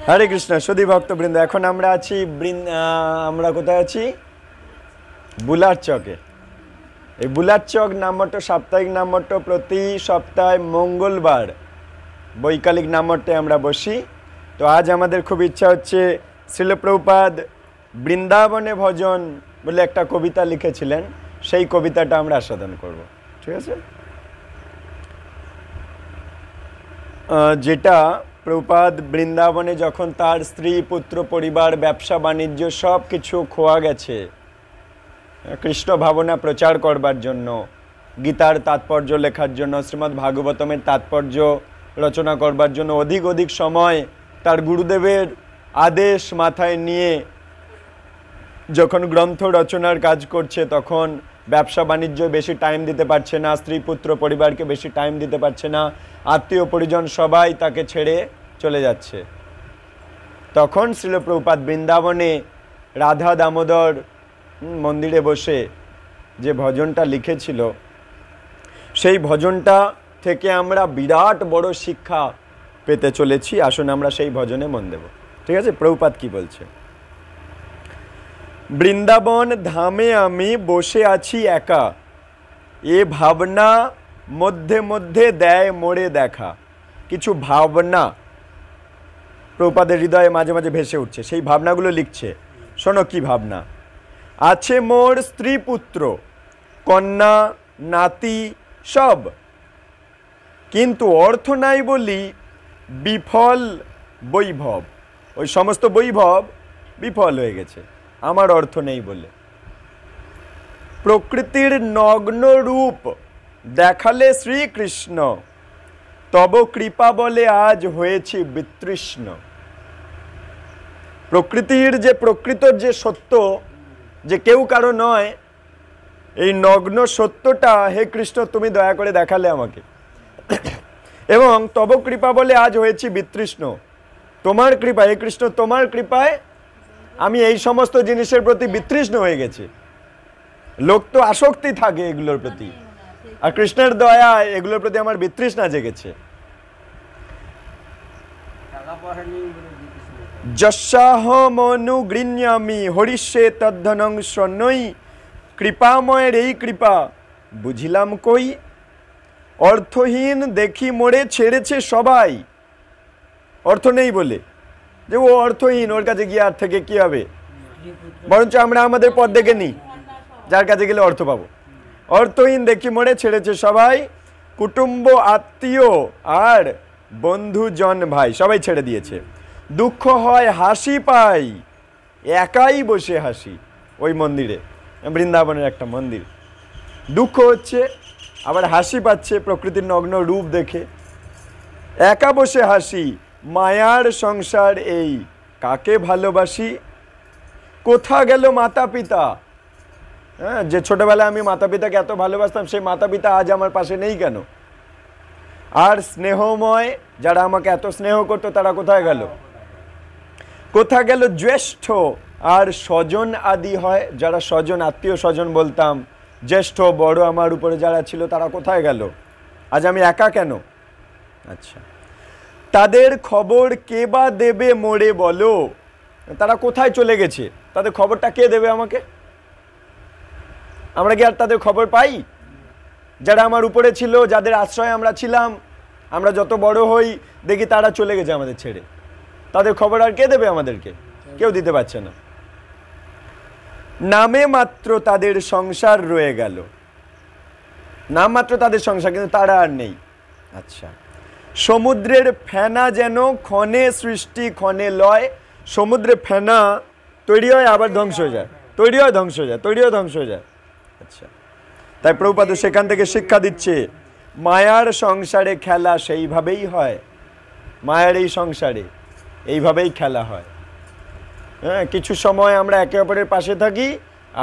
হরে কৃষ্ণ সুধী ভক্তবৃন্দ, এখন আমরা আছি আমরা কোথায় আছি? বুলার চকে। এই বুলার চক নামমঠ্য সাপ্তাহিক নামমঠ্য প্রতি সপ্তাহে মঙ্গলবার বৈকালিক নামমঠ্যে আমরা বসি। তো আজ আমাদের খুব ইচ্ছা হচ্ছে, শ্রীল প্রভুপাদ বৃন্দাবনে ভজন বলে একটা কবিতা লিখেছিলেন, সেই কবিতাটা আমরা আস্বাদন করব। ঠিক আছে? যেটা প্রভুপাদ বৃন্দাবনে যখন তার স্ত্রী, পুত্র, পরিবার, ব্যবসা বাণিজ্য সব কিছু খোয়া গেছে কৃষ্ণ ভাবনা প্রচার করবার জন্য, গীতার তাৎপর্য লেখার জন্য, শ্রীমদ্ ভাগবতমের তাৎপর্য রচনা করবার জন্য অধিক সময় তার গুরুদেবের আদেশ মাথায় নিয়ে যখন গ্রন্থ রচনার কাজ করছে, তখন ব্যবসা বাণিজ্য বেশি টাইম দিতে পারছে না, স্ত্রী, পুত্র, পরিবারকে বেশি টাইম দিতে পারছে না, আত্মীয় পরিজন সবাই তাকে ছেড়ে চলে যাচ্ছে। তখন শ্রীল প্রভুপাদ বৃন্দাবনে রাধা দামোদর মন্দিরে বসে যে ভজনটা লিখেছিল, সেই ভজনটা থেকে আমরা বিরাট বড় শিক্ষা পেতে চলেছি। আসুন আমরা সেই ভজনে মন দেব। ঠিক আছে? প্রভুপাদ কি বলছে? বৃন্দাবন ধামে আমি বসে আছি একা, এ ভাবনা মধ্যে মধ্যে দেয় মোড়ে দেখা। কিছু ভাবনা প্রভুপাদের হৃদয়ে মাঝে মাঝে ভেসে উঠছে, সেই ভাবনাগুলো লিখছে। শোনো কি ভাবনা। আছে মোর স্ত্রী, পুত্র, কন্যা, নাতি সব, কিন্তু অর্থ নাই বলি বিফল বৈভব। ওই সমস্ত বৈভব বিফল হয়ে গেছে, আমার অর্থ নেই বলে। প্রকৃতির নগ্ন রূপ দেখালে শ্রীকৃষ্ণ, তব কৃপা বলে আজ হয়েছি বিতৃষ্ণ। প্রকৃতির যে প্রকৃতর যে সত্য, যে কেউ কারো নয়, এই নগ্ন সত্যটা হে কৃষ্ণ তুমি দয়া করে দেখালে আমাকে, এবং তব কৃপা বলে আজ হয়েছি বিতৃষ্ণ। তোমার কৃপা হে কৃষ্ণ, তোমার কৃপায় আমি এই সমস্ত জিনিসের প্রতি বিতৃষ্ণ হয়ে গেছি। লোক তো আসক্তি থাকে এগুলোর প্রতি, আর কৃষ্ণের দয়া এগুলোর প্রতি আমার বিতৃষ্ণা জেগেছে। যস্যাহমনুগৃহ্যামি হরিষ্যে তদ্ধনং শূন্যৈ, কৃপাময়ের এই কৃপা বুঝিলাম কই। অর্থহীন দেখি মোড়ে ছেড়েছে সবাই, অর্থ নেই বলে, যে ও অর্থহীন, ওর কাছে গিয়ে আর থেকে কি হবে, বরঞ্চ আমরা আমাদের পথ দেখে নিই, যার কাছে গেলে অর্থ পাবো। অর্থহীন দেখি মোড়ে ছেড়েছে সবাই, কুটুম্ব, আত্মীয় আর বন্ধুজন ভাই সবাই ছেড়ে দিয়েছে। দুঃখ হয় হাসি পাই, একাই বসে হাসি। ওই মন্দিরে, বৃন্দাবনের একটা মন্দির, দুঃখ হচ্ছে আবার হাসি পাচ্ছে প্রকৃতির নগ্ন রূপ দেখে। একা বসে হাসি, মায়ার সংসার এই, কাকে ভালোবাসি। কোথা গেল মাতা পিতা? হ্যাঁ, যে ছোটবেলায় আমি মাতা পিতাকে এত ভালোবাসতাম, সেই মাতা পিতা আজ আমার পাশে নেই কেন? আর স্নেহময় যারা আমাকে এত স্নেহ করতো, তারা কোথায় গেল? কোথা গেল জ্যেষ্ঠ আর স্বজন আদি হয়, যারা স্বজন, আত্মীয় স্বজন বলতাম, জ্যেষ্ঠ বড় আমার উপরে যারা ছিল, তারা কোথায় গেল? আজ আমি একা কেন? আচ্ছা, তাদের খবর কে বা দেবে মোড়ে বলো? তারা কোথায় চলে গেছে? তাদের খবরটা কে দেবে আমাকে? আমরা কি আর তাদের খবর পাই? যারা আমার উপরে ছিল, যাদের আশ্রয়ে আমরা ছিলাম, আমরা যত বড় হই দেখি তারা চলে গেছে আমাদের ছেড়ে। তাদের খবর আর কে দেবে আমাদেরকে? কেউ দিতে পারছে না। নামে মাত্র তাদের সংসার রয়ে গেল, নাম মাত্র তাদের সংসার, কিন্তু তারা আর নেই। আচ্ছা, সমুদ্রের ফেনা যেন ক্ষণে সৃষ্টি ক্ষণে লয়। সমুদ্রে ফেনা তৈরি হয় আবার ধ্বংস হয়ে যায়, তৈরি হয় ধ্বংস হয়ে যায়, তৈরি হয় ধ্বংস হয়ে যায়। আচ্ছা, তাই প্রভুপাদ সেখান থেকে শিক্ষা দিচ্ছে, মায়ার সংসারে খেলা সেইভাবেই হয়। মায়ার এই সংসারে এইভাবেই খেলা হয়। হ্যাঁ, কিছু সময় আমরা একে অপরের পাশে থাকি,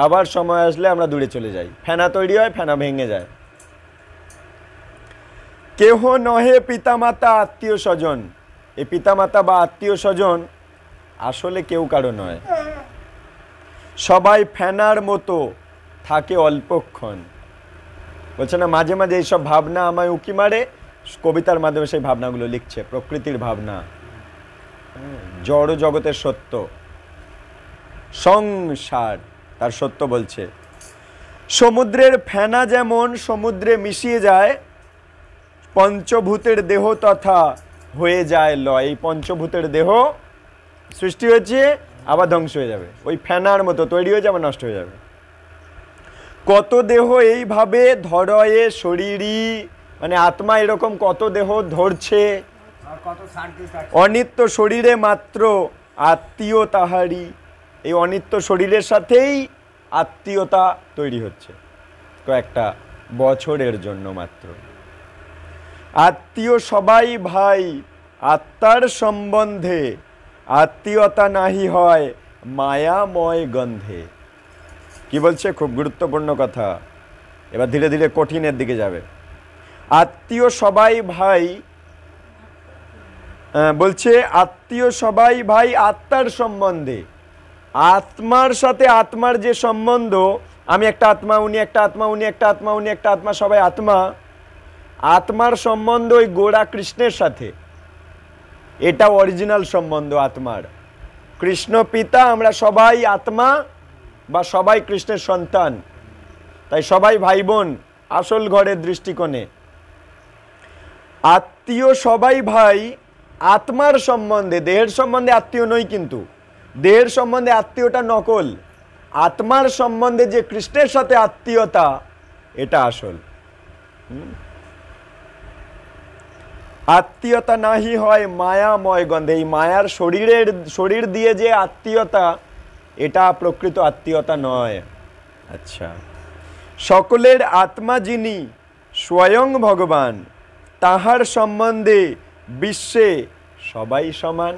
আবার সময় আসলে আমরা দূরে চলে যাই। ফেনা তৈরি হয়, ফেনা ভেঙে যায়। কেহ নহে পিতামাতা আত্মীয় স্বজন। এই পিতামাতা বা আত্মীয় স্বজন আসলে কেউ কারো নয়, সবাই ফেনার মতো থাকে অল্পক্ষণ। বলছে না, মাঝে মাঝে এইসব ভাবনা আমায় উকি মারে। কবিতার মাধ্যমে সেই ভাবনাগুলো লিখছে, প্রকৃতির ভাবনা। জড় জগতের সত্য, সংসার তার সত্য বলছে। সমুদ্রের ফেনা যেমন সমুদ্রে মিশিয়ে যায়, পঞ্চভূতের দেহ তথা হয়ে যায় লয়। এই পঞ্চভূতের দেহ সৃষ্টি হয়েছে, আবার ধ্বংস হয়ে যাবে, ওই ফেনার মতো তৈরি হয়ে যাবে, নষ্ট হয়ে যাবে। কত দেহ এইভাবে ধরয়ে শরীরই, মানে আত্মা এরকম কত দেহ ধরছে, অনিত্য শরীরে মাত্র আত্মীয় তাহারি। এই অনিত্য শরীরের সাথেই আত্মীয়তা তৈরি হচ্ছে কয়েকটা বছরের জন্য মাত্র। আত্মীয় সবাই ভাই আত্মার সম্বন্ধে, আত্মীয়তা নাহি হয় মায়াময় গন্ধে। কি বলছে? খুব গুরুত্বপূর্ণ কথা, এবার ধীরে ধীরে কঠিনের দিকে যাবে। আত্মীয় সবাই ভাই বলছে, আত্মীয় সবাই ভাই আত্মার সম্বন্ধে, আত্মার সাথে আত্মার যে সম্বন্ধ, আমি একটা আত্মা, উনি একটা আত্মা, উনি একটা আত্মা, উনি একটা আত্মা, সবাই আত্মা। আত্মার সম্বন্ধ ওই গোড়া কৃষ্ণের সাথে, এটা অরিজিনাল সম্বন্ধ আত্মার। কৃষ্ণ পিতা, আমরা সবাই আত্মা বা সবাই কৃষ্ণের সন্তান, তাই সবাই ভাই বোন আসল ঘরের দৃষ্টিকোণে। আত্মীয় সবাই ভাই আত্মার সম্বন্ধে, দেহের সম্বন্ধে আত্মীয় নই, কিন্তু দেহের সম্বন্ধে আত্মীয়টা নকল, আত্মার সম্বন্ধে যে কৃষ্ণের সাথে আত্মীয়তা, এটা আসল। আত্মীয়তা নাহি হয় মায়াময় গন্ধে। এই মায়ার শরীর দিয়ে যে আত্মীয়তা, এটা প্রকৃত আত্মীয়তা নয়। আচ্ছা, সকলের আত্মা যিনি স্বয়ং ভগবান, তাহার সম্বন্ধে বিশ্বে সবাই সমান।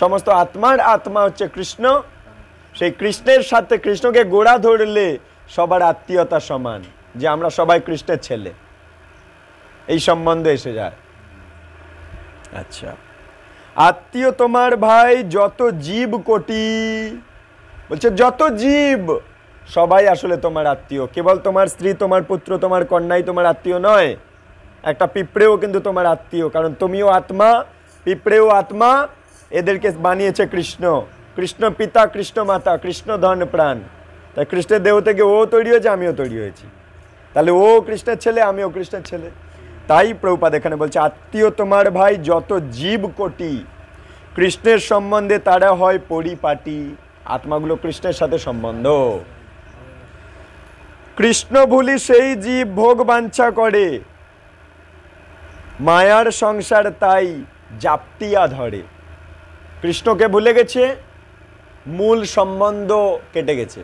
সমস্ত আত্মার আত্মা হচ্ছে কৃষ্ণ, সেই কৃষ্ণের সাথে, কৃষ্ণকে গোড়া ধরলে সবার আত্মীয়তা সমান, যে আমরা সবাই কৃষ্ণের ছেলে, এই সম্বন্ধ এসে যায়। আচ্ছা, আত্মীয় তোমার ভাই যত জীব কোটি, বলছে যত জীব সবাই আসলে তোমার আত্মীয়। কেবল তোমার স্ত্রী, তোমার পুত্র, তোমার কন্যাই তোমার আত্মীয় নয়, একটা পিঁপড়েও কিন্তু তোমার আত্মীয়, কারণ তুমিও আত্মা, পিঁপড়েও আত্মা, এদেরকে বানিয়েছে কৃষ্ণ। কৃষ্ণ পিতা, কৃষ্ণ মাতা, কৃষ্ণ ধন প্রাণ, তাই কৃষ্ণের দেহ থেকে ও তৈরি হয়েছে, আমিও তৈরি হয়েছি, তাহলে ও কৃষ্ণের ছেলে, আমিও কৃষ্ণের ছেলে। তাই প্রভুপাদ এখানে বলছে, আত্মীয় তোমার ভাই যত জীব কোটি, কৃষ্ণের সম্বন্ধে তারা হয় পরিপাটি। আত্মাগুলো কৃষ্ণের সাথে সম্বন্ধ। কৃষ্ণ ভুলি সেই জীব ভোগ বাঞ্ছা করে, মায়ার সংসার তাই জাপটিয়া ধরে। কৃষ্ণকে ভুলে গেছে, মূল সম্বন্ধ কেটে গেছে।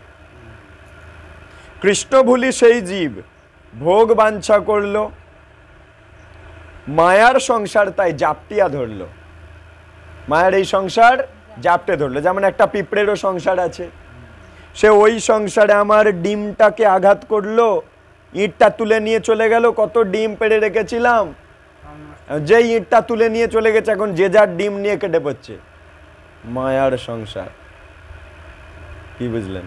কৃষ্ণ ভুলি সেই জীব ভোগ বাঞ্ছা করলো, মায়ার সংসার তাই জাপটিয়া ধরলো। মায়ার এই সংসার জাপটে ধরলো। যেমন একটা পিঁপড়েরও সংসার আছে, সে ওই সংসারে আমার ডিমটাকে আঘাত করলো, ইঁটটা তুলে নিয়ে চলে গেল, কত ডিম পেড়ে রেখেছিলাম, যে ইঁটটা তুলে নিয়ে চলে গেছে, এখন যে যার ডিম নিয়ে কেটে পড়ছে। মায়ার সংসার। কি বুঝলেন?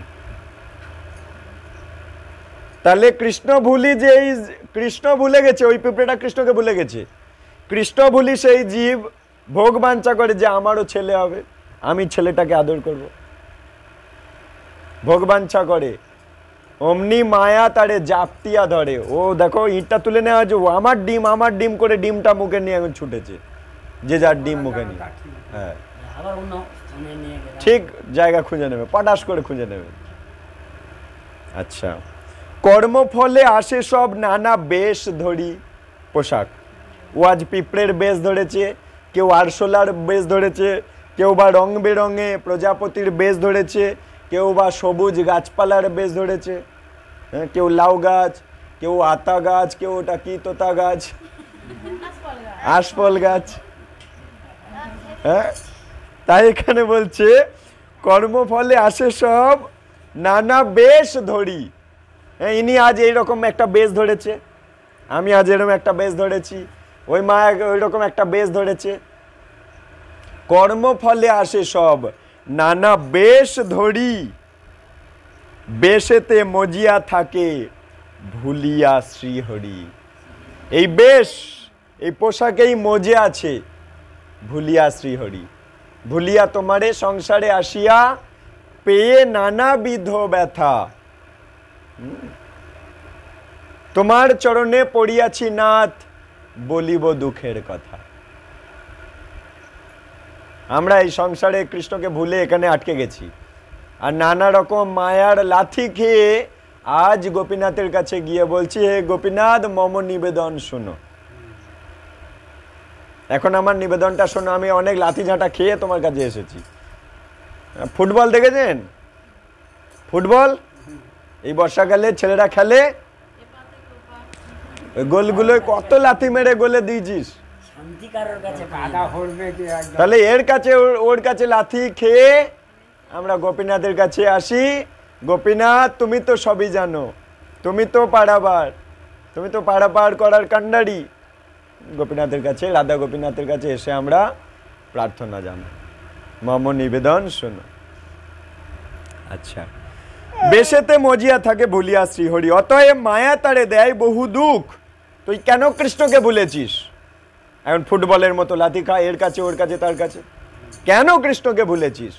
তাহলে কৃষ্ণ ভুলি, যে এই কৃষ্ণ ভুলে গেছে, ওই পিঁপড়েটা কৃষ্ণকে ভুলে গেছে। কৃষ্ণ ভুলি সেই জীব ভোগ বাঞ্ছা করে, যে আমারও ছেলে হবে, আমি ছেলেটাকে আদর করব, ভোগ বাঞ্ছা করে। অমনি মায়া তারে জাপটিয়া ধরে। ও দেখো, ইঁটটা তুলে নেওয়া হয়েছে, ও আমার ডিম, আমার ডিম করে ডিমটা মুখে নিয়ে এখন ছুটেছে, যে যার ডিম মুখে নিয়ে। হ্যাঁ, ঠিক জায়গা খুঁজে নেবে, পটাশ করে খুঁজে নেবে। আচ্ছা, কর্মফলে আসে সব নানা বেশ ধরি পোশাক। ও আজ পিঁপড়ের বেশ ধরেছে, কেউ আরশোলার বেশ ধরেছে, কেউ বা রং বেরঙে প্রজাপতির বেশ ধরেছে, কেউ বা সবুজ গাছপালার বেশ ধরেছে, কেউ লাউ গাছ, কেউ আতা গাছ, কেউ ওটা কি তোতা গাছ, আশফল গাছ। হ্যাঁ, তাই এখানে বলছে কর্মফলে আসে সব নানা বেশ ধরি। হ্যাঁ, ইনি আজ এইরকম একটা বেশ ধরেছে, আমি আজ এরকম একটা বেশ ধরেছি, ওই মা ওই রকম একটা বেশ ধরেছে। কর্মফলে আসে সব নানা বেশ ধরি, বেশেতে মজিয়া থাকে ভুলিয়া শ্রীহরি। এই বেশ, এই পোশাকেই মজে আছে, ভুলিয়া শ্রীহরি, ভুলিয়া তোমারে সংসারে আসিয়া পেয়ে নানাবিধ ব্যথা। তোমার চরণে পড়িয়াছি নাথ, বলিব দুঃখের কথা। আমরা এই সংসারে কৃষ্ণকে ভুলে এখানে আটকে গেছি, আর নানা রকম মায়ার লাথি খেয়ে আজ গোপীনাথের কাছে গিয়ে বলছি, হে গোপীনাথ মম নিবেদন শোনো। এখন আমার নিবেদনটা শোনো, আমি অনেক লাথি ঝাঁটা খেয়ে তোমার কাছে এসেছি। ফুটবল দেখেছেন? ফুটবল এই বর্ষাকালে ছেলেরা খেলে, গোলগুলোয় কত লাথি মেরে গোলে দিয়েছিস। তাহলে এর কাছে ওর কাছে লাথি খেয়ে আমরা গোপীনাথের কাছে আসি। গোপীনাথ তুমি তো সবই জানো, তুমি তো পারাবার, তুমি তো পারাপার করার কান্ডারি। গোপীনাথের কাছে, রাধা গোপীনাথের কাছে এসে আমরা প্রার্থনা জানাই, মম নিবেদন শোনো। আচ্ছা, বেশেতে মজিয়া থাকে ভুলিয়া শ্রীহরি, অতএব মায়া তারে দেয় বহু দুঃখ। তুই কেন কৃষ্ণকে ভুলেছিস? এখন ফুটবলের মতো লাথি খা, এর কাছে ওর কাছে তার কাছে। কেন কৃষ্ণকে ভুলেছিস?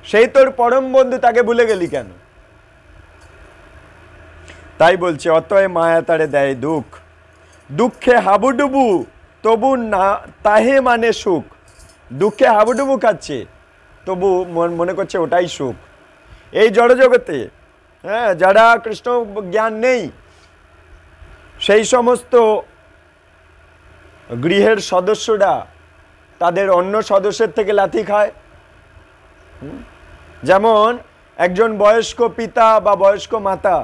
সেই তোর পরম বন্ধু, তাকে ভুলে গেলি কেন? তাই বলছে, অতএব মায়া তারে দেয় দুঃখ, দুঃখে হাবুডুবু তবু না তাহে মানে সুখ। দুঃখে হাবুডুবু খাচ্ছে, তবু মনে করছে ওটাই সুখ। এই জড়জগতে যারা কৃষ্ণ জ্ঞান নেই, সেই সমস্ত গৃহের সদস্যরা তাদের অন্য সদস্যের থেকে লাথি খায়। যেমন একজন বয়স্ক পিতা বা বয়স্ক মাতা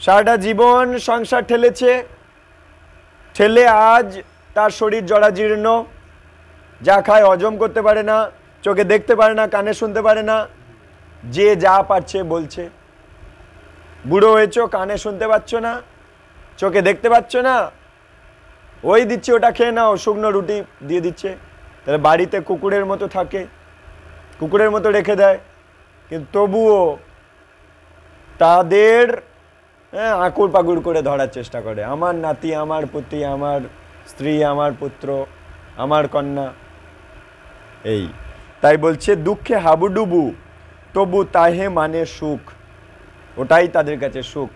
সারাটা জীবন সংসার ঠেলেছে, ঠেলে আজ তার শরীর জরাজীর্ণ, যা খায় হজম করতে পারে না, চোখে দেখতে পারে না, কানে শুনতে পারে না, যে যা পারছে বলছে। বুড়ো হয়েছ, কানে শুনতে পাচ্ছ না, চোখে দেখতে পাচ্ছ না, ওই দিচ্ছে ওটা খেয়ে নাও, শুকনো রুটি দিয়ে দিচ্ছে। তাহলে বাড়িতে কুকুরের মতো থাকে, কুকুরের মতো রেখে দেয়, কিন্তু তবুও তাদের আঁকুড় পাকুড় করে ধরার চেষ্টা করে। আমার নাতি, আমার পুত্রী, আমার স্ত্রী, আমার পুত্র, আমার কন্যা। এই তাই বলছে, দুঃখে হাবুডুবু তবু তাহে মানে সুখ, ওটাই তাদের কাছে সুখ।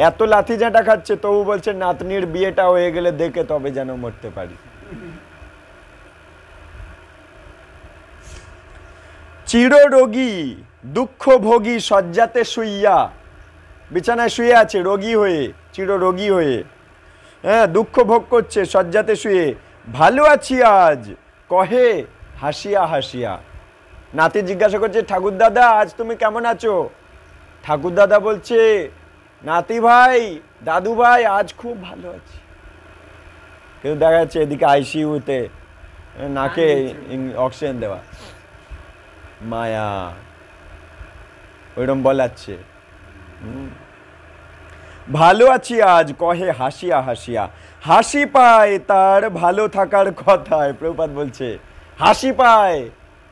এত লাথি ঝাঁটা খাচ্ছে, তবু বলছে নাতনির বিয়েটা হয়ে গেলে দেখে তবে যেন মরতে পারি। চিররোগী দুঃখ ভোগী শয্যাতে শুইয়া, বিছানায় শুয়ে আছে রোগী হয়ে, চিররোগী হয়ে, দুঃখ ভোগ করছে শয্যাতে শুয়ে। ভালো আছি আজ কহে হাসিয়া হাসিয়া। নাতি জিজ্ঞাসা করছে, ঠাকুর দাদা আজ তুমি কেমন আছো? ঠাকুর দাদা বলছে, নাতি ভাই, দাদু ভাই, আজ খুব ভালো আছি। কিন্তু দেখা যাচ্ছে এদিকে আইসিইউতে নাকে অক্সিজেন দেওয়া, মায়া ওইরকম বলাচ্ছে। ভালো আছি আজ কহে হাসিয়া হাসিয়া, হাসি পায় তার ভালো থাকার কথায়। প্রভুপাদ বলছে হাসি পায়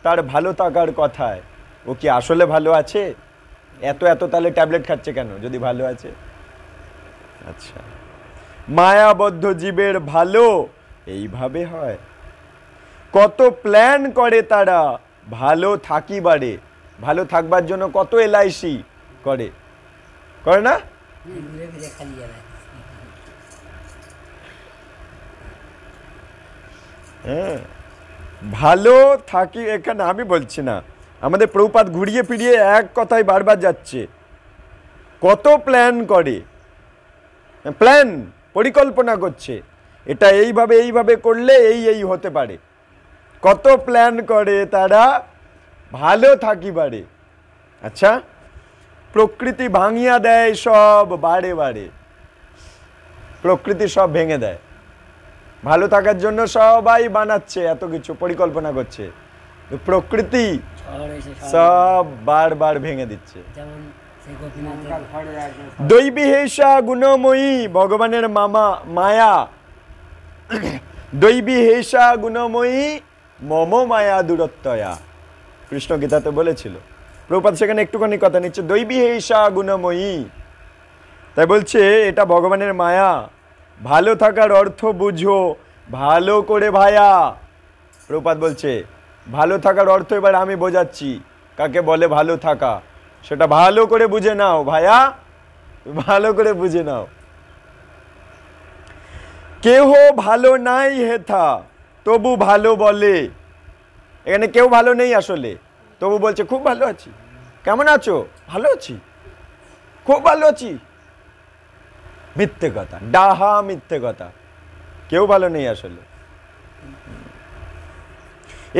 তার ভালো থাকার কথায়। ও কি আসলে ভালো আছে? এত এত তাহলে ট্যাবলেট খাচ্ছে কেন যদি ভালো আছে? আচ্ছা, মায়াবদ্ধ জীবের ভালো এইভাবে হয়। কত প্ল্যান করে তারা ভালো থাকিবারে, ভালো থাকবার জন্য কত এলআইসি করে, করে না? হ্যাঁ, ভালো থাকি, এখানে আমি বলছি না, আমাদের প্রভুপাদ ঘুরিয়ে ফিরিয়ে এক কথাই বারবার যাচ্ছে। কত প্ল্যান করে, প্ল্যান পরিকল্পনা করছে, এটা এইভাবে এইভাবে করলে এই এই হতে পারে। কত প্ল্যান করে তারা ভালো থাকিবারে। আচ্ছা, প্রকৃতি ভাঙিয়া দেয় সব বারে বারে, প্রকৃতি সব ভেঙে দেয়। ভালো থাকার জন্য সবাই বানাচ্ছে, এত কিছু পরিকল্পনা করছে, প্রকৃতি সব বারবার ভেঙে দিচ্ছে। দৈবী হেষা গুণময়ী, ভগবানের মায়া। দৈবী হেষা গুণময়ী মম মায়া দূরত্বয়া, কৃষ্ণ গীতাতে বলেছিল। প্রভুপাদ সেখানে একটুখানি কথা নিচ্ছে, দৈবী হেষা গুণময়ী। তাই বলছে এটা ভগবানের মায়া। ভালো থাকার অর্থ বুঝো, ভালো করে ভায়া। প্রভুপাদ বলছে ভালো থাকার অর্থ এবার আমি বোঝাচ্ছি কাকে বলে ভালো থাকা, সেটা ভালো করে বুঝে নাও ভায়া, ভালো করে বুঝে নাও। কেহ ভালো নাই হেথা তবু ভালো বলে। এখানে কেউ ভালো নেই আসলে, তবু বলছে খুব ভালো আছি। কেমন আছো? ভালো আছি, খুব ভালো আছি। মিথ্যে কথা, ডাহা মিথ্যে কথা, কেউ ভালো নেই আসলে।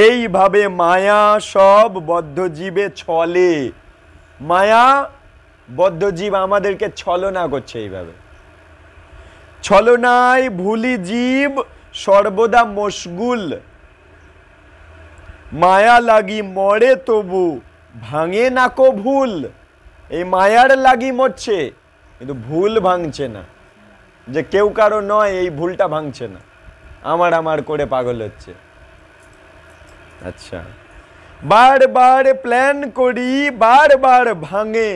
এইভাবে মায়া সব বদ্ধজীবে ছলে। মায়া বদ্ধজীব আমাদেরকে ছলনা করছে এইভাবে। ছলনায় ভুলি জীব সর্বদা মশগুল। মায়া লাগি মরে তবু ভাঙে না কো ভুল। এই মায়ার লাগি মরছে, কিন্তু ভুল ভাঙছে না, যে কেউ কারো নয় এই ভুলটা ভাঙছে না, আমার আমার করে পাগল হচ্ছে। আচ্ছা, বারবার প্ল্যান করি বারবার ভাঙে।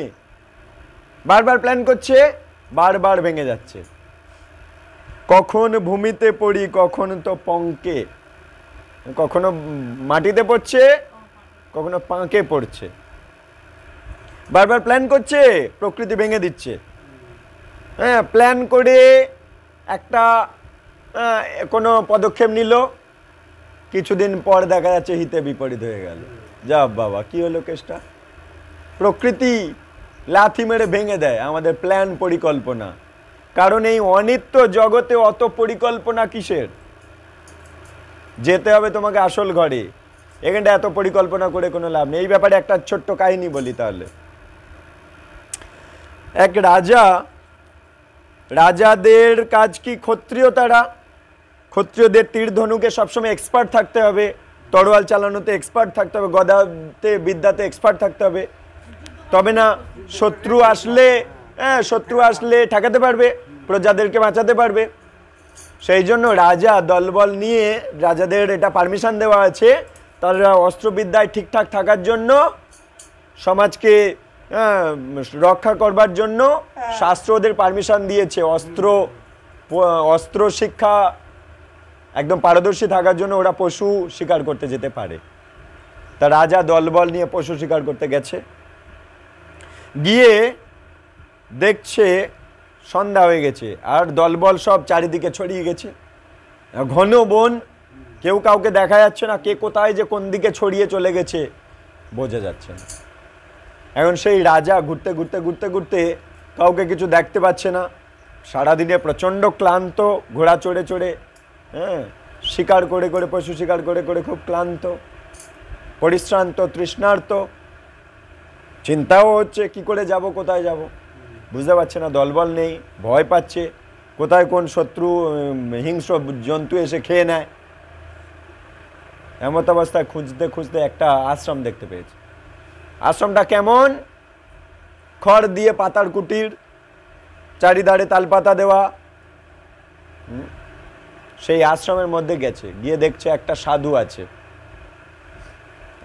বারবার প্ল্যান করছে, বারবার ভেঙে যাচ্ছে। কখন ভূমিতে পড়ি কখন তো পঙ্কে, কখনো মাটিতে পড়ছে কখনো পাঁকে পড়ছে। বারবার প্ল্যান করছে, প্রকৃতি ভেঙে দিচ্ছে। হ্যাঁ, প্ল্যান করে একটা কোনো পদক্ষেপ নিল, কিছুদিন পর দেখা যাচ্ছে হিতে বিপরীত হয়ে গেল। যা বাবা, কি হলো কেসটা? প্রকৃতি লাথি মেরে ভেঙে দেয় আমাদের প্ল্যান পরিকল্পনা। কারণ এই অনিত্য জগতে অত পরিকল্পনা কিসের? যেতে হবে তোমাকে আসল ঘরে, এখানটা এত পরিকল্পনা করে কোনো লাভ নেই। এই ব্যাপারে একটা ছোট্ট কাহিনী বলি তাহলে। এক রাজাদের কাজ কি? ক্ষত্রিয় তারা, ক্ষত্রিয়দের তীর ধনুকে সবসময় এক্সপার্ট থাকতে হবে, তরোয়াল চালানোতে এক্সপার্ট থাকতে হবে, গদাতে বিদ্যাতে এক্সপার্ট থাকতে হবে, তবে না শত্রু আসলে ঠেকাতে পারবে, প্রজাদেরকে বাঁচাতে পারবে। সেই জন্য রাজা দলবল নিয়ে, রাজাদের এটা পারমিশন দেওয়া আছে, তারা অস্ত্রবিদ্যায় ঠিকঠাক থাকার জন্য, সমাজকে রক্ষা করবার জন্য শাস্ত্র ওদের পারমিশন দিয়েছে। অস্ত্র শিক্ষা একদম পারদর্শী থাকার জন্য ওরা পশু শিকার করতে যেতে পারে। তা রাজা দলবল নিয়ে পশু শিকার করতে গেছে, গিয়ে দেখছে সন্ধ্যা হয়ে গেছে আর দলবল সব চারিদিকে ছড়িয়ে গেছে, ঘন বন, কেউ কাউকে দেখা যাচ্ছে না, কে কোথায় যে কোন দিকে ছড়িয়ে চলে গেছে বোঝা যাচ্ছে না। এখন সেই রাজা ঘুরতে ঘুরতে ঘুরতে ঘুরতে কাউকে কিছু দেখতে পাচ্ছে না, সারাদিনে প্রচণ্ড ক্লান্ত, ঘোড়া চড়ে চড়ে, হ্যাঁ, শিকার করে করে, পশু শিকার করে করে খুব ক্লান্ত, পরিশ্রান্ত, তৃষ্ণার্ত, চিন্তাও হচ্ছে কি করে যাব, কোথায় যাব, বুঝতে পারছে না, দলবল নেই, ভয় পাচ্ছে কোথায় কোন শত্রু হিংস্র জন্তু এসে খেয়ে নেয়। এমত অবস্থায় খুঁজতে খুঁজতে একটা আশ্রম দেখতে পেয়েছে। আশ্রমটা কেমন? খড় দিয়ে পাতার কুটির, চারিধারে তালপাতা দেওয়া। সেই আশ্রমের মধ্যে গেছে, গিয়ে দেখছে একটা সাধু আছে,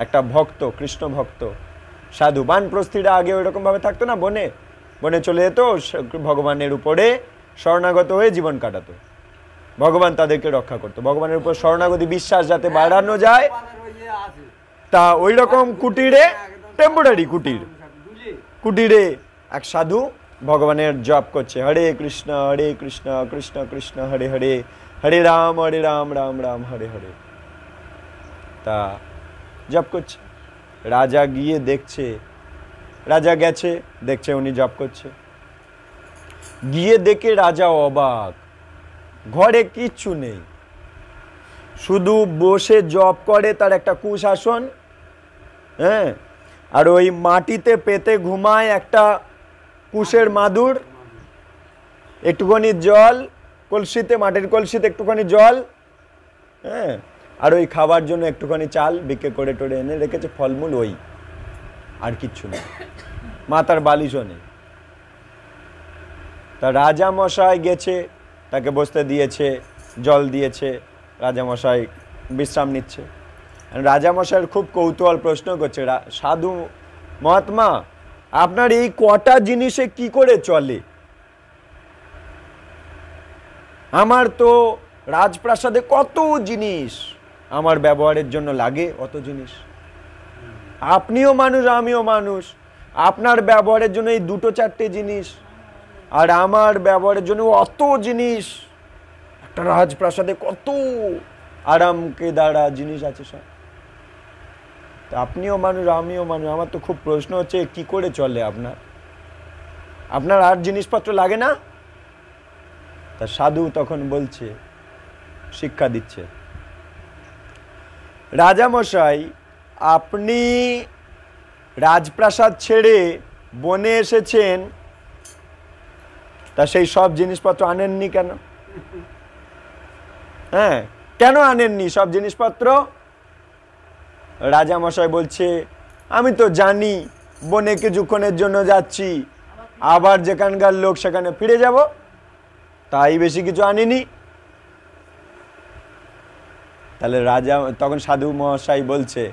একটা ভক্ত, কৃষ্ণ ভক্ত সাধু। বানপ্রস্থিরা আগে ওইরকম ভাবে থাকতো না, বনে বনে চলে যেত, ভগবানের উপরে শরণাগত হয়ে জীবন কাটাতো, ভগবান তাদেরকে রক্ষা করতো, ভগবানের উপর শরণাগতি বিশ্বাস যাতে বাড়ানো যায়। তা ওই রকম কুটিরে, টেম্পোরারি কুটিরে এক সাধু ভগবানের জপ করছে, হরে কৃষ্ণ কৃষ্ণ কৃষ্ণ হরে হরে, হরে রাম রাম রাম হরে হরে। তা জপ করছে। রাজা গিয়ে দেখছে, রাজা গেছে দেখছে উনি জপ করছে, গিয়ে দেখে রাজা অবাক, ঘরে কিচ্ছু নেই, শুধু বসে জপ করে তার একটা কুশাসন, হ্যাঁ, আর ওই মাটিতে পেতে ঘুমায় একটা কুশের মাদুর, একটুখানি জল কলসিতে, মাটির কলসিতে একটুখানি জল, হ্যাঁ, আর ওই খাবার জন্য একটুখানি চাল বিক্রি করে টোরে এনে রেখেছে, ফলমূল, ওই আর কিচ্ছু নেই, মাথার বালিশও নেই। তা রাজামশাই গেছে, তাকে বসতে দিয়েছে, জল দিয়েছে, রাজামশাই বিশ্রাম নিচ্ছে। রাজামশাইয়ের খুব কৌতূহল, প্রশ্ন করছে, সাধু মহাত্মা আপনার এই কটা জিনিসে কি করে চলে? আমার তো রাজপ্রাসাদে কত জিনিস আমার ব্যবহারের জন্য লাগে, অত জিনিস। আপনিও মানুষ, আমিও মানুষ। আপনার ব্যবহারের জন্য এই দুটো চারটে জিনিস, আর আমার ব্যবহারের জন্য অত জিনিস। একটা রাজপ্রাসাদে কত আরামকে দ্বারা জিনিস আছে সব। আপনিও মানুষ, আমিও মানুষ। আমার তো খুব প্রশ্ন হচ্ছে, কি করে চলে আপনার আর জিনিসপত্র লাগে না? তা সাধু তখন বলছে, শিক্ষা দিচ্ছে, রাজামশাই, আপনি রাজপ্রাসাদ ছেড়ে বনে এসেছেন, তা সেই সব জিনিসপত্র আনেননি কেন? হ্যাঁ, কেন আনেননি সব জিনিসপত্র? রাজামশাই বলছে, আমি তো জানি বনে কিছুক্ষণের জন্য যাচ্ছি, আবার যেখানকার লোক সেখানে ফিরে যাব, তাই বেশি কিছু আনিনি। তাহলে রাজা তখন সাধু মহাশয় বলছে,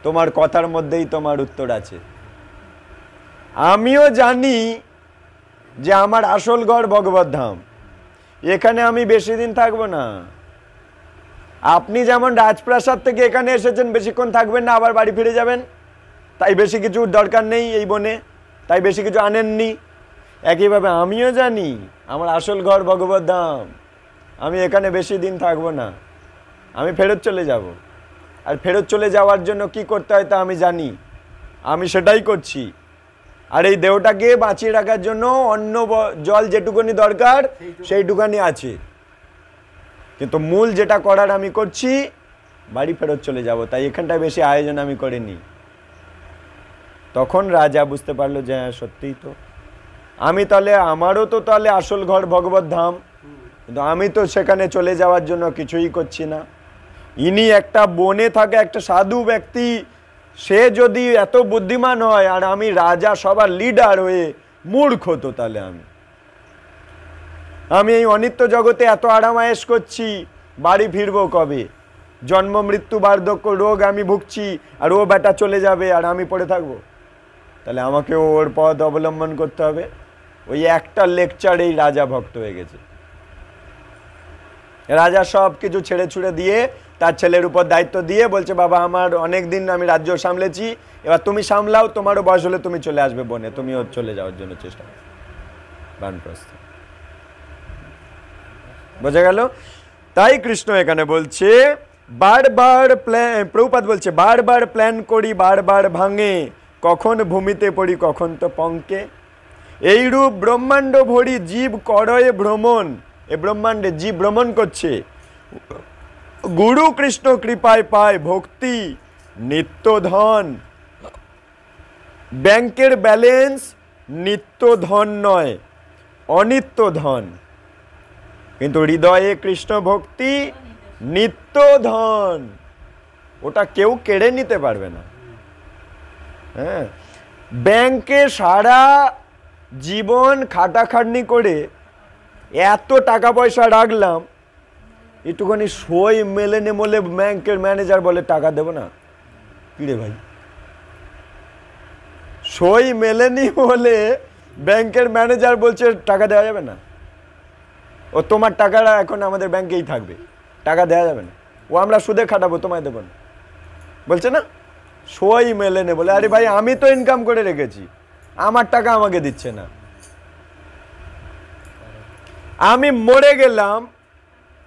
তোমার কথার মধ্যেই তোমার উত্তর আছে। আমিও জানি যে আমার আসল ঘর ভগবত ধাম, এখানে আমি বেশি দিন থাকবো না। আপনি যেমন রাজপ্রাসাদ থেকে এখানে এসেছেন, বেশিক্ষণ থাকবেন না, আবার বাড়ি ফিরে যাবেন, তাই বেশি কিছু দরকার নেই এই বনে, তাই বেশি কিছু আনেননি। একইভাবে আমিও জানি আমার আসল ঘর ভগবত ধাম, আমি এখানে বেশি দিন থাকবো না, আমি ফেরত চলে যাব। আর ফেরত চলে যাওয়ার জন্য কি করতে হয় তা আমি জানি, আমি সেটাই করছি। আর এই দেহটাকে বাঁচিয়ে রাখার জন্য অন্ন জল যেটুকুনি দরকার সেইটুকানি আছে, কিন্তু মূল যেটা করার আমি করছি, বাড়ি ফেরত চলে যাব, তাই এখানটায় বেশি আয়োজন আমি করিনি। তখন রাজা বুঝতে পারলো যে হ্যাঁ, সত্যিই তো আমি তাহলে, আমারও তো তাহলে আসল ঘর ভগবত ধাম, কিন্তু আমি তো সেখানে চলে যাওয়ার জন্য কিছুই করছি না। ইনি একটা বনে থাকে একটা সাধু ব্যক্তি, সে যদি এত বুদ্ধিমান হয়, আর আমি রাজা সবার লিডার হয়ে মূর্খ, তো তাহলে আমি এই অনিত্য জগতে এত আরামায়েশ করছি, বাড়ি ফিরবো কবে? জন্ম মৃত্যু বার্ধক্য রোগ আমি ভুগছি, আর ও বেটা চলে যাবে আর আমি পড়ে থাকবো। তাহলে আমাকে ওর পথ অবলম্বন করতে হবে। ওই একটা লেকচারেই রাজা ভক্ত হয়ে গেছে। রাজা সব কিছু ছেড়ে ছুড়ে দিয়ে তার ছেলের উপর দায়িত্ব দিয়ে বলছে, বাবা আমার অনেক দিন আমি রাজ্য সামলেছি, এবার তুমি সামলাও, তোমারও বয়স হলে তুমি চলে আসবে বনে, তুমিও চলে যাওয়ার জন্য চেষ্টা করো। বানপ্রস্থ। বোঝা গেল? তাই কৃষ্ণ এখানে বলছে, বারবার প্রভুপাদ বলছে, বারবার প্ল্যান করি, বারবার ভাঙে, কখন ভূমিতে পড়ি, কখন তো পঙ্কে। এইরূপ ব্রহ্মাণ্ড ভরি জীব করয়ে ভ্রমণ, এ ব্রহ্মাণ্ডে জীব ভ্রমণ করছে, গুরু কৃষ্ণ কৃপায় পায় ভক্তি নিত্য ধন। ব্যাংকের ব্যালেন্স নিত্য ধন নয়, অনিত্য ধন, কিন্তু হৃদয়ে কৃষ্ণ ভক্তি নিত্য ধন। ওটা কেউ কেড়ে নিতে পারবে না। হ্যাঁ, ব্যাংকে সারা জীবন খাটাখাটনি করে এত টাকা পয়সা রাখলাম, একটুখানি সই মেলেনে বলে ব্যাংকের ম্যানেজার বলে টাকা দেব না। কিরে ভাই, সই মেলেনি বলে ব্যাংকের ম্যানেজার বলছে টাকা দেওয়া যাবে না? ও তোমার টাকাটা এখন আমাদের ব্যাংকেই থাকবে, টাকা দেওয়া যাবে না, ও আমরা সুদে খাটাবো, তোমায় দেবো না, বলছে না? সই মেলেনে বলে, আরে ভাই আমি তো ইনকাম করে রেখেছি, আমার টাকা আমাকে দিচ্ছে না। আমি মরে গেলাম,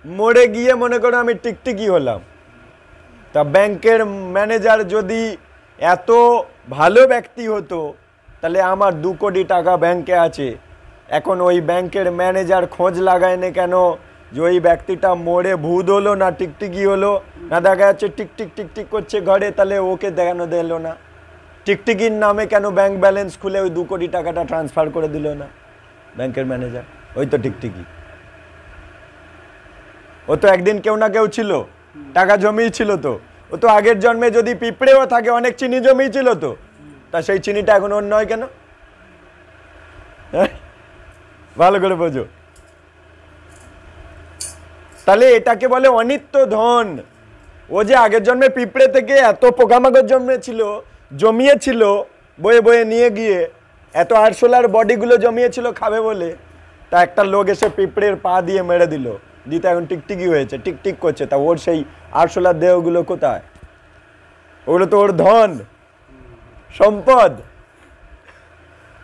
মরে গিয়ে মনে করো আমি টিকটিকি হলাম, তা ব্যাংকের ম্যানেজার যদি এত ভালো ব্যক্তি হতো, তাহলে আমার 2 কোটি টাকা ব্যাংকে আছে, এখন ওই ব্যাংকের ম্যানেজার খোঁজ লাগায় না কেন যে ওই ব্যক্তিটা মরে ভূত হলো না টিকটিকি হলো, না দেখা যাচ্ছে টিকটিক টিকটিক করছে ঘরে, তাহলে ওকে দেখানো দিল না? টিকটিকির নামে কেন ব্যাংক ব্যালেন্স খুলে ওই 2 কোটি টাকাটা ট্রান্সফার করে দিল না ব্যাংকের ম্যানেজার? ওই তো টিকটিকি। ও তো একদিন কেউ না কেউ ছিল, টাকা জমিয়েছিল তো। ও তো আগের জন্মে যদি পিঁপড়েও থাকে অনেক চিনি জমিয়েছিল তো, তা সেই চিনিটা এখন অন্য হয় কেন? ভালো করে বোঝো। তাহলে এটাকে বলে অনিত্য ধন। ও যে আগের জন্মে পিঁপড়ে থেকে এত পোকামাকড় জন্মেছিল, জমিয়েছিল, বয়ে বয়ে নিয়ে গিয়ে এত আরশোলার বডিগুলো জমিয়েছিল খাবে বলে, তা একটা লোক এসে পিঁপড়ের পা দিয়ে মেরে দিল, দিতে এখন টিকটিকি হয়েছে, টিকটিক করছে, তা ওর সেই আরশোলার দেহগুলো কোথায়? ওগুলো তো ওর ধন সম্পদ।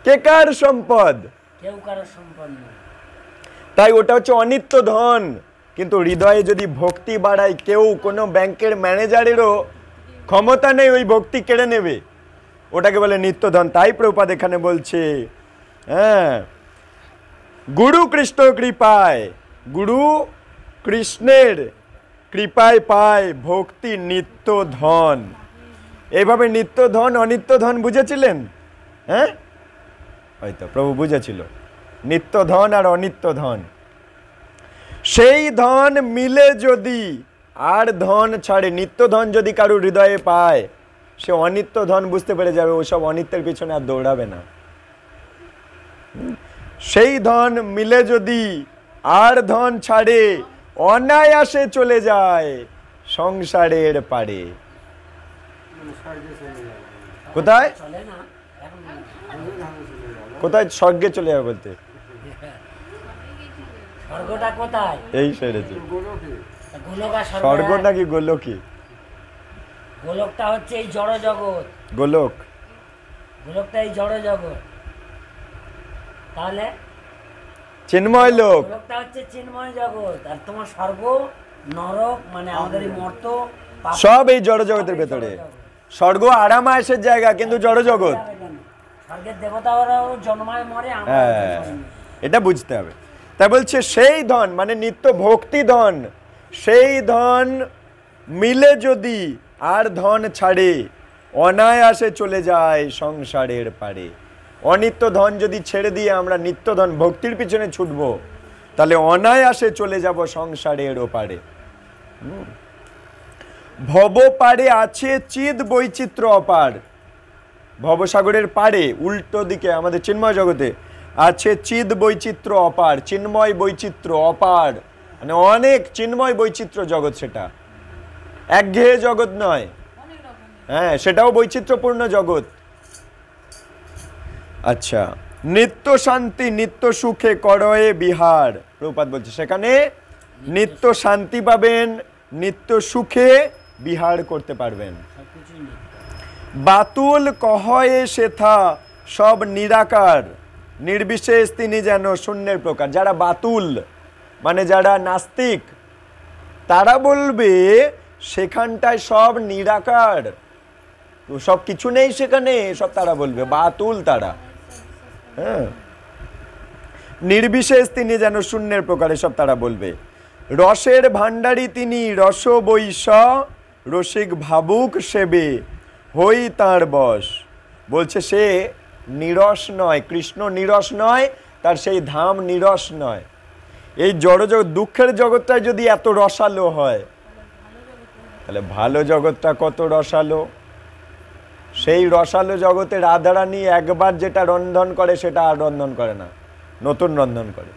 কে কার সম্পদ? কেউ কারো সম্পদ নয়। তাই ওটা হচ্ছে অনিত্য ধন। কিন্তু হৃদয়ে যদি ভক্তি বাড়ায়, কেউ কোনো ব্যাংকের ম্যানেজারেরও ক্ষমতা নেই ওই ভক্তি কেড়ে নেবে, ওটাকে বলে নিত্য ধন। তাই প্রভুপাদ এখানে বলছে, হ্যাঁ, গুরু কৃষ্ণ কৃপায়, গুরু কৃষ্ণের কৃপায় পায় ভক্তি নিত্য ধন। এইভাবে নিত্য ধন অনিত্য ধন বুঝেছিলেন? হ্যাঁ, হয়তো প্রভু বুঝেছিল নিত্য ধন আর অনিত্য ধন। সেই ধন মিলে যদি আর ধন ছাড়ে, নিত্য ধন যদি কারো হৃদয়ে পায়, সে অনিত্য ধন বুঝতে পেরে যাবে, ওসব অনিত্যের পিছনে আর দৌড়াবে না। সেই ধন মিলে যদি আর ধন ছাড়ে, অনায়াসে চলে যায় সংসারের পারে। কোথায় কোথায়? স্বর্গে চলে যাবে বলতে, স্বর্গটা কোথায়? এই সেরেছে। গোলক আর স্বর্গ নাকি গোলকে? গোলকটা হচ্ছে এই জড় জগৎ। গোলক, গোলকটা এই জড় জগৎ। তাহলে চিন্ময় লোক, গোলকটা হচ্ছে চিন্ময় জগৎ। আর তোমার স্বর্গ নরক মানে আমাদের এই মর্ত সব এই জড় জগতের ভেতরে। স্বর্গ আরামায়েশের জায়গা, কিন্তু জড় জগৎ। স্বর্গের দেবতারাও জন্মায় মরে, হ্যাঁ, এটা বুঝতে হবে। তাই বলছে সেই ধন মানে নিত্য ভক্তি ধন, সেই ধন মিলে যদি আর ধন ছাড়ে, অনায়াসে চলে যায় সংসারের পারে। অনিত্য ধন যদি ছেড়ে দিয়ে আমরা নিত্য ধন ভক্তির পিছনে ছুটবো, তাহলে অনায়াসে চলে যাব সংসারের ওপারে। ভব পারে আছে চিদ বৈচিত্র্য অপার। ভবসাগরের পারে উল্টো দিকে আমাদের চিন্ময় জগতে আছে চিদ বৈচিত্র্য অপার, চিন্ময় বৈচিত্র্য অপার, মানে অনেক চিন্ময় বৈচিত্র্য জগৎ। সেটা একঘেয়ে জগৎ নয়, হ্যাঁ, সেটাও বৈচিত্র্যপূর্ণ জগৎ। আচ্ছা, নিত্য শান্তি নিত্য সুখে করয়ে বিহার। প্রভুপাদ বলছে সেখানে নিত্য শান্তি পাবেন, নিত্য সুখে বিহার করতে পারবেন। বাতুল কহয়ে সেথা সব নিরাকার, নির্বিশেষ তিনি যেন শূন্যের প্রকার। যারা বাতুল মানে যারা নাস্তিক, তারা বলবে সেখানটায় সব নিরাকার, সব কিছু নেই সেখানে, সব তারা বলবে বাতুল তারা। হ্যাঁ, নির্বিশেষ তিনি যেন শূন্যের প্রকারে, সব তারা বলবে। রসের ভাণ্ডারী তিনি রস বৈশ, রসিক ভাবুক সেবে হই তাঁর বশ। বলছে সে নিরস নয়, কৃষ্ণ নিরস নয়, তার সেই ধাম নিরস নয়। এই জড় জগৎ দুঃখের জগৎটাই যদি এত রসালো হয়, তাহলে ভালো জগৎটা কত রসালো। সেই রসালো জগতে রাধারানী একবার যেটা রন্ধন করে সেটা আর রন্ধন করে না, নতুন রন্ধন করে।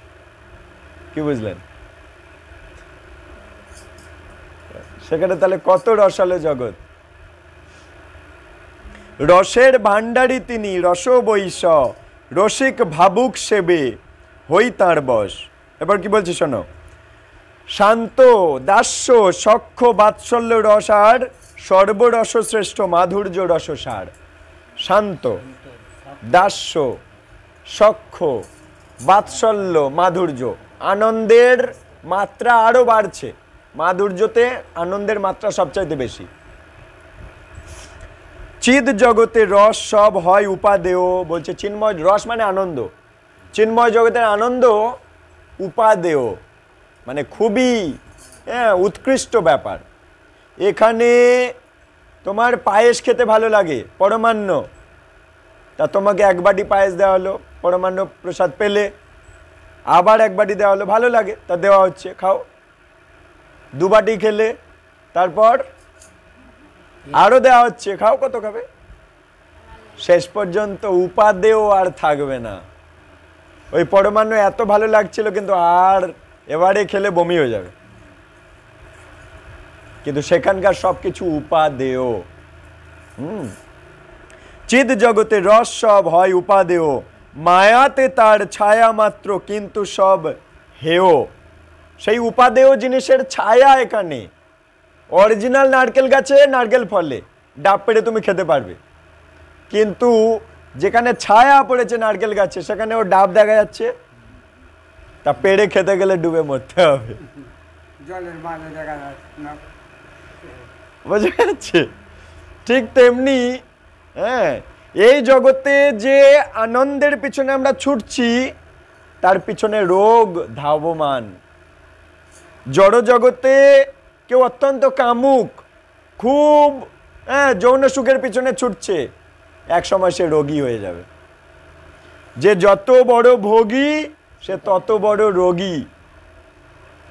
কি বুঝলেন? সেখানে তাহলে কত রসালো জগৎ। রসের ভাণ্ডারী তিনি রস বৈশ, রসিক ভাবুক সেবে হই তাঁর বশ। এবার কি বলছি শোনো। শান্ত দাস্য সখ্য বাৎসল্য রস আর সর্বরস শ্রেষ্ঠ মাধুর্য রসসার। শান্ত, দাস্য, সখ্য, বাৎসল্য, মাধুর্য। আনন্দের মাত্রা আরো বাড়ছে, মাধুর্যতে আনন্দের মাত্রা সবচাইতে বেশি। চিদ জগতে রস সব হয় উপাদেয়। বলছে চিন্ময় রস মানে আনন্দ, চিন্ময় জগতের আনন্দ উপাদেয় মানে খুবই উৎকৃষ্ট ব্যাপার। এখানে তোমার পায়েস খেতে ভালো লাগে, পরমান্ন, তা তোমাকে এক বাটি পায়েস দেওয়া হলো, পরমান্ন প্রসাদ পেলে। আবার এক বাটি দেওয়া হলো, ভালো লাগে, তা দেওয়া হচ্ছে, খাও। দু বাটি খেলে, তারপর আরো দেওয়া হচ্ছে, খাও, কত খাবে। শেষ পর্যন্ত উপাদেয় আর থাকবে না। ওই পরমান্ন এত ভালো লাগছিল, কিন্তু আর এবারে খেলে বমি হয়ে যাবে। কিন্তু সেখানকার সবকিছু উপাদেয়। চিদ জগতে রস সব হয় উপাদেয়, মায়াতে তার ছায়া মাত্র কিন্তু সব হেয়। সেই উপাদেয় জিনিসের ছায়া এখানে। অরিজিনাল নারকেল গাছে নারকেল ফলে, ডাব পেড়ে তুমি খেতে পারবে, কিন্তু যেখানে ছায়া পড়েছে নারকেল গাছে সেখানে ও ডাব দেখা যাচ্ছে, তা পেড়ে খেতে গেলে ডুবে মরতে হবে। জলের মাঝে দেখা যাচ্ছে না। বোঝা যাচ্ছে? ঠিক তেমনি হ্যাঁ, এই জগতে যে আনন্দের পিছনে আমরা ছুটছি তার পিছনে রোগ ধাবমান। জড় জগতে কেউ অত্যন্ত কামুক, খুব যৌন সুখের পিছনে ছুটছে, এক সময় সে রোগী হয়ে যাবে। যে যত বড় ভোগী সে তত বড় রোগী।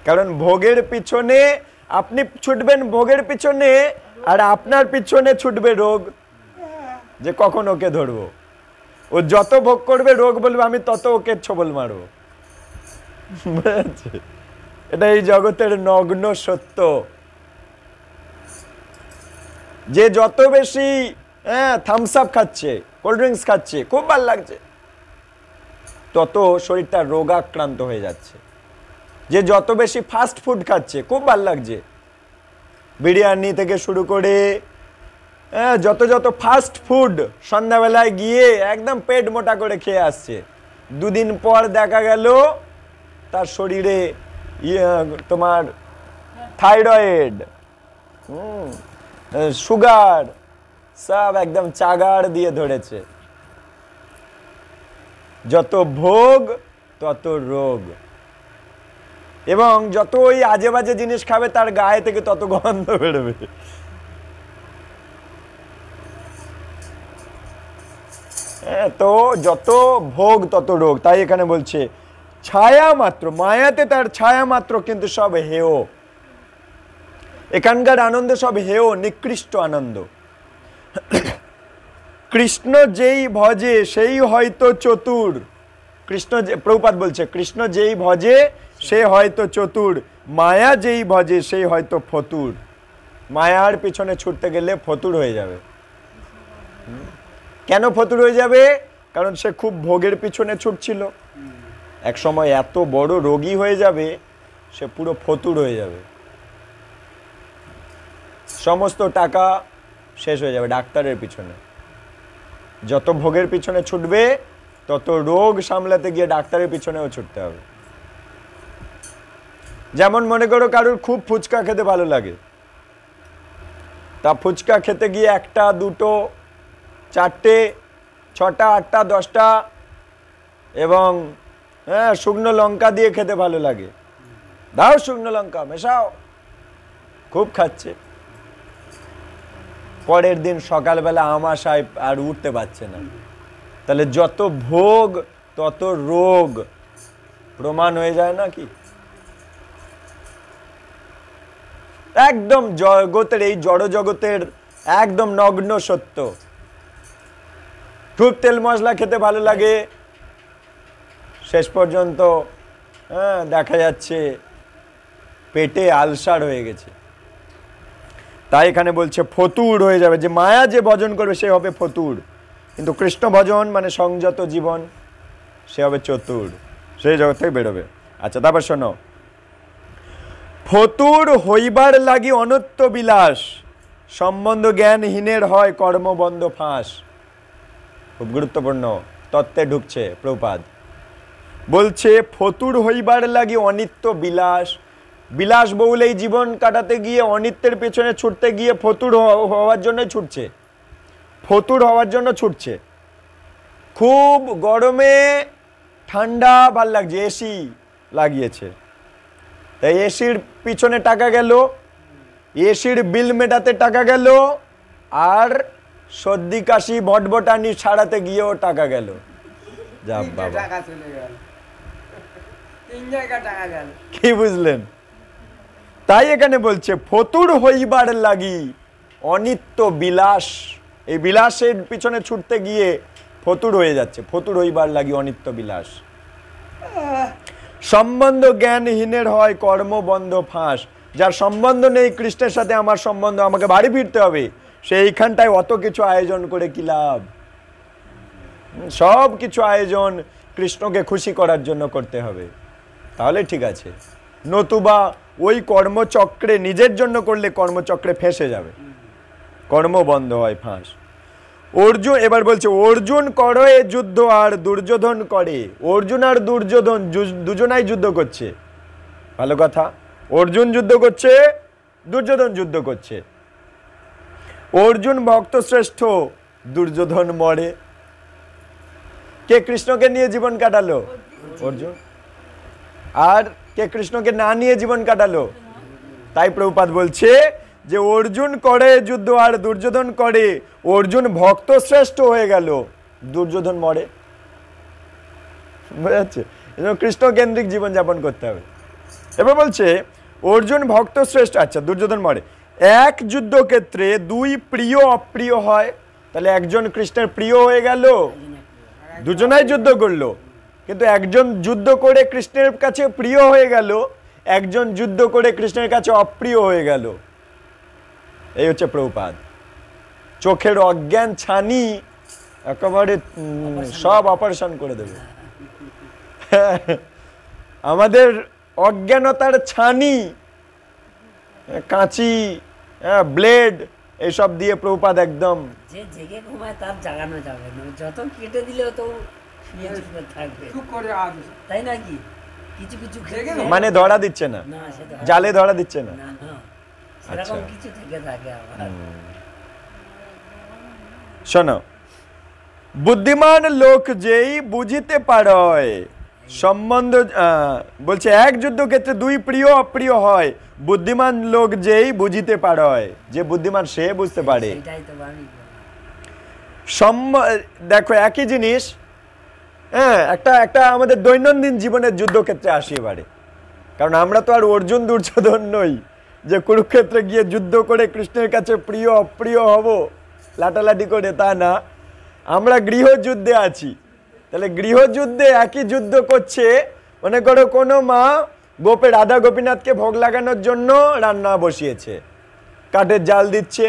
কারণ ভোগের পিছনে আপনি ছুটবেন, ভোগের পিছনে, আর আপনার পিছনে ছুটবে রোগ, যে কখন ওকে ধরবো। ও যত ভোগ করবে রোগ বলবে আমি তত ওকে ছবল মারবো। বুঝেছে? এটা এই জগতের নগ্ন সত্য। যে যত বেশি থামস আপ খাচ্ছে, কোল্ড ড্রিঙ্কস খাচ্ছে, খুব ভালো লাগছে, তত শরীরটা রোগাক্রান্ত হয়ে যাচ্ছে। যে যত বেশি ফাস্ট ফুড খাচ্ছে, খুব ভালো লাগছে, বিরিয়ানি থেকে শুরু করে যত যত ফাস্ট ফুড সন্ধ্যাবেলায় গিয়ে একদম পেট মোটা করে খেয়ে আসছে, দুদিন পর দেখা গেল তার শরীরে তোমার থাইরয়েড, সুগার সব একদম চাগাড় দিয়ে ধরেছে। যত ভোগ তত রোগ, এবং যত ওই আজে বাজে জিনিস খাবে তার গায়ে থেকে তত গন্ধ বেরোবে। তো যত ভোগ তত রোগ। তাই এখানে বলছে ছায়া মাত্র, মায়াতে তার ছায়া মাত্র, কিন্তু সব হেয়। এখানকার আনন্দ সব হেয়, নিকৃষ্ট আনন্দ। কৃষ্ণ যেই ভজে সেই হয়তো চতুর। কৃষ্ণ, প্রভুপাদ বলছে, কৃষ্ণ যেই ভজে সে হয়তো চতুর, মায়া যেই ভজে সেই হয়তো ফতুর। মায়ার পিছনে ছুটতে গেলে ফতুর হয়ে যাবে। কেন ফতুর হয়ে যাবে? কারণ সে খুব ভোগের পিছনে ছুটছিল, এক সময় এত বড় রোগী হয়ে যাবে, সে পুরো ফতুর হয়ে যাবে। সমস্ত টাকা শেষ হয়ে যাবে ডাক্তারের পিছনে। যত ভোগের পিছনে ছুটবে তত রোগ সামলাতে গিয়ে ডাক্তারের পিছনেও ছুটতে হবে। যেমন মনে করো কারোর খুব ফুচকা খেতে ভালো লাগে, তা ফুচকা খেতে গিয়ে একটা, দুটো, চারটে, ছটা, আটটা, 10টা, এবং শুকনো লঙ্কা দিয়ে খেতে ভালো লাগে, দাও শুকনো লঙ্কা মেশাও, খুব খাচ্ছে। পরের দিন সকালবেলা আমাশায় আর উঠতে পারছে না। তাহলে যত ভোগ তত রোগ, প্রমাণ হয়ে যায় না কি? একদম জগতের, এই জড় জগতের একদম নগ্ন সত্য। খুব তেল মশলা খেতে ভালো লাগে, শেষ পর্যন্ত দেখা যাচ্ছে পেটে আলসার হয়ে গেছে। তাই এখানে বলছে ফতুর হয়ে যাবে। যে মায়া যে ভজন করবে সে হবে ফতুর, কিন্তু কৃষ্ণ ভজন মানে সংযত জীবন, সে হবে চতুর, সেই জগৎ থেকে বেরোবে। আচ্ছা, তারপর শোনো, ফতুর হইবার লাগি অনত্য বিলাস, সম্বন্ধ জ্ঞানহীনের হয় কর্মবন্ধ ফাঁস। খুব গুরুত্বপূর্ণ তত্ত্বে ঢুকছে প্রভুপাদ। বলছে ফতুর হইবার লাগি অনিত্য বিলাস, বিলাস বহুল এই জীবন কাটাতে গিয়ে, অনিত্যের পেছনে ছুটতে গিয়ে ফতুর হওয়ার জন্য ছুটছে, ফতুর হওয়ার জন্য ছুটছে। খুব গরমে ঠান্ডা ভাল লাগছে, এসি লাগিয়েছে, তাই এসির পিছনে টাকা গেল, এসির বিল মেটাতে টাকা গেল, আর সর্দি কাশি ভটভটানি ছাড়াতে গিয়েও টাকা গেল। যা বাবা, টাকা চলে গেল, 3 জায়গা টাকা গেল। কি বুঝলেন? তাই এখানে বলছে ফতুর হইবার লাগি অনিত্য বিলাস, এই বিলাসের পিছনে ছুটতে গিয়ে ফতুর হয়ে যাচ্ছে। ফতুর হইবার লাগি অনিত্য বিলাস, সম্বন্ধ জ্ঞানহীনের হয় কর্মবন্ধ ফাঁস। যার সম্বন্ধ নেই কৃষ্ণের সাথে আমার সম্বন্ধ, আমাকে বাড়ি ফিরতে হবে, সেইখানটায় অত কিছু আয়োজন করে কি লাভ? সব কিছু আয়োজন কৃষ্ণকে খুশি করার জন্য করতে হবে, তাহলে ঠিক আছে। নতুবা ওই কর্মচক্রে নিজের জন্য করলে কর্মচক্রে ফেঁসে যাবে, কর্ম বন্ধ হয়, ফাঁস। অর্জুন এবার বলছে অর্জুন করে যুদ্ধ আর দুর্যোধন করে। অর্জুন আর দুর্যোধন দুজনাই যুদ্ধ করছে, ভালো কথা। অর্জুন যুদ্ধ করছে, দুর্যোধন যুদ্ধ করছে। অর্জুন ভক্ত শ্রেষ্ঠ, দুর্যোধন মরে। কে কৃষ্ণকে নিয়ে জীবন কাটালো? অর্জুন। আর কে কৃষ্ণকে না নিয়ে জীবন কাটালো? তাই প্রভুপাদ বলছে যে অর্জুন করে যুদ্ধ আর দুর্যোধন করে। অর্জুন ভক্ত শ্রেষ্ঠ হয়ে গেল, দুর্যোধন মরে। বোঝা যাচ্ছে? কৃষ্ণ কেন্দ্রিক জীবন যাপন করতে হবে। এবার বলছে অর্জুন ভক্ত শ্রেষ্ঠ, আচ্ছা দুর্যোধন মরে। এক যুদ্ধক্ষেত্রে দুই প্রিয় অপ্রিয় হয়, তাহলে একজন কৃষ্ণের প্রিয় হয়ে গেল, দুজনাই যুদ্ধ করলো, কিন্তু একজন যুদ্ধ করে কৃষ্ণের কাছে প্রিয় হয়ে গেল, একজন যুদ্ধ করে কৃষ্ণের কাছে অপ্রিয় হয়ে গেল। এই হচ্ছে প্রভুপাদ। চোখের অজ্ঞান ছানি একেবারে সব অপারেশন করে দেবে। আমাদের অজ্ঞানতার ছানি, কাঁচি, ব্লেড, এইসব দিয়ে প্রভুপাদ একদম। যে জেগে ঘুমায় তার জাগানো যাবে না, যত কেটে দিলেও তো শুয়ে চুপ থাকবে, তাই নাকি? কিছু কিছু মানে ধরা দিচ্ছে না, জালে ধরা দিচ্ছে না, সেরকম কিছু থেকে থাকে আবার। শোনো, বুদ্ধিমান লোক যেই বুঝিতে পারে সম্বন্ধ, বলছে এক যুদ্ধক্ষেত্রে দুই প্রিয় অপ্রিয় হয়, বুদ্ধিমান লোক যেই বুঝিতে পারে, যে বুদ্ধিমান সে বুঝতে পারে। দেখো একই জিনিস, হ্যাঁ, একটা আমাদের দৈনন্দিন জীবনের যুদ্ধক্ষেত্রে আসি এবারে। কারণ আমরা তো আর অর্জুন দুর্যোধন নই যে কুরুক্ষেত্রে গিয়ে যুদ্ধ করে কৃষ্ণের কাছে প্রিয় অপ্রিয় হব লাটালাটি করে, তা না। আমরা গৃহযুদ্ধে আছি। তাহলে গৃহযুদ্ধে একই যুদ্ধ করছে, মনে করো কোনো মা রাধা গোপীনাথকে ভোগ লাগানোর জন্য রান্না বসিয়েছে, কাঠের জাল দিচ্ছে,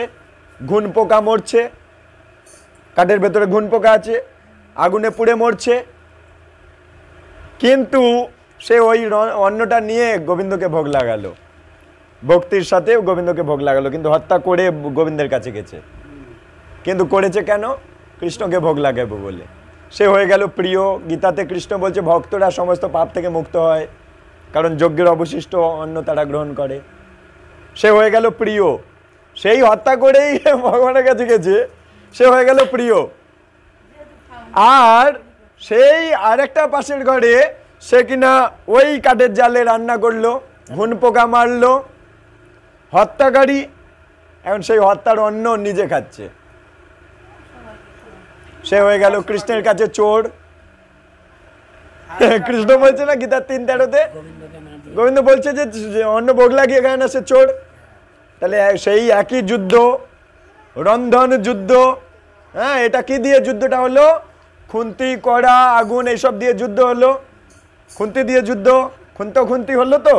ঘুন পোকা মরছে, কাঠের ভেতরে ঘুন পোকা আছে, আগুনে পুড়ে মরছে, কিন্তু সে ওই অন্নটা নিয়ে গোবিন্দকে ভোগ লাগালো, ভক্তির সাথে গোবিন্দকে ভোগ লাগালো, কিন্তু হত্যা করে গোবিন্দের কাছে গেছে। কিন্তু করেছে কেন? কৃষ্ণকে ভোগ লাগাবো বলে। সে হয়ে গেল প্রিয়। গীতাতে কৃষ্ণ বলছে ভক্তরা সমস্ত পাপ থেকে মুক্ত হয়, কারণ যজ্ঞের অবশিষ্ট অন্ন তারা গ্রহণ করে। সে হয়ে গেল প্রিয়, সেই হত্যা করেই ভগবানের কাছে গেছে, সে হয়ে গেল প্রিয়। আর সেই আরেকটা পাশের ঘরে সে কিনা ওই কাঠের জালে রান্না করলো, ঘুন পোকা মারলো, হত্যাকারী, এখন সেই হত্যার অন্ন নিজে খাচ্ছে। সে হয়ে গেল কৃষ্ণের কাছে চোর। কৃষ্ণ বলছে না গীতার 3:13-তে, গোবিন্দ বলছে যে অন্ন ভোগ লাগিয়ে খায় না, সে চোর। তাহলে সেই একই যুদ্ধ, রন্ধন যুদ্ধ, হ্যাঁ, এটা কি দিয়ে যুদ্ধটা হলো? খুন্তি, কড়া, আগুন, এইসব দিয়ে যুদ্ধ হলো। খুন্তি দিয়ে যুদ্ধ, খুন্তি হলো তো।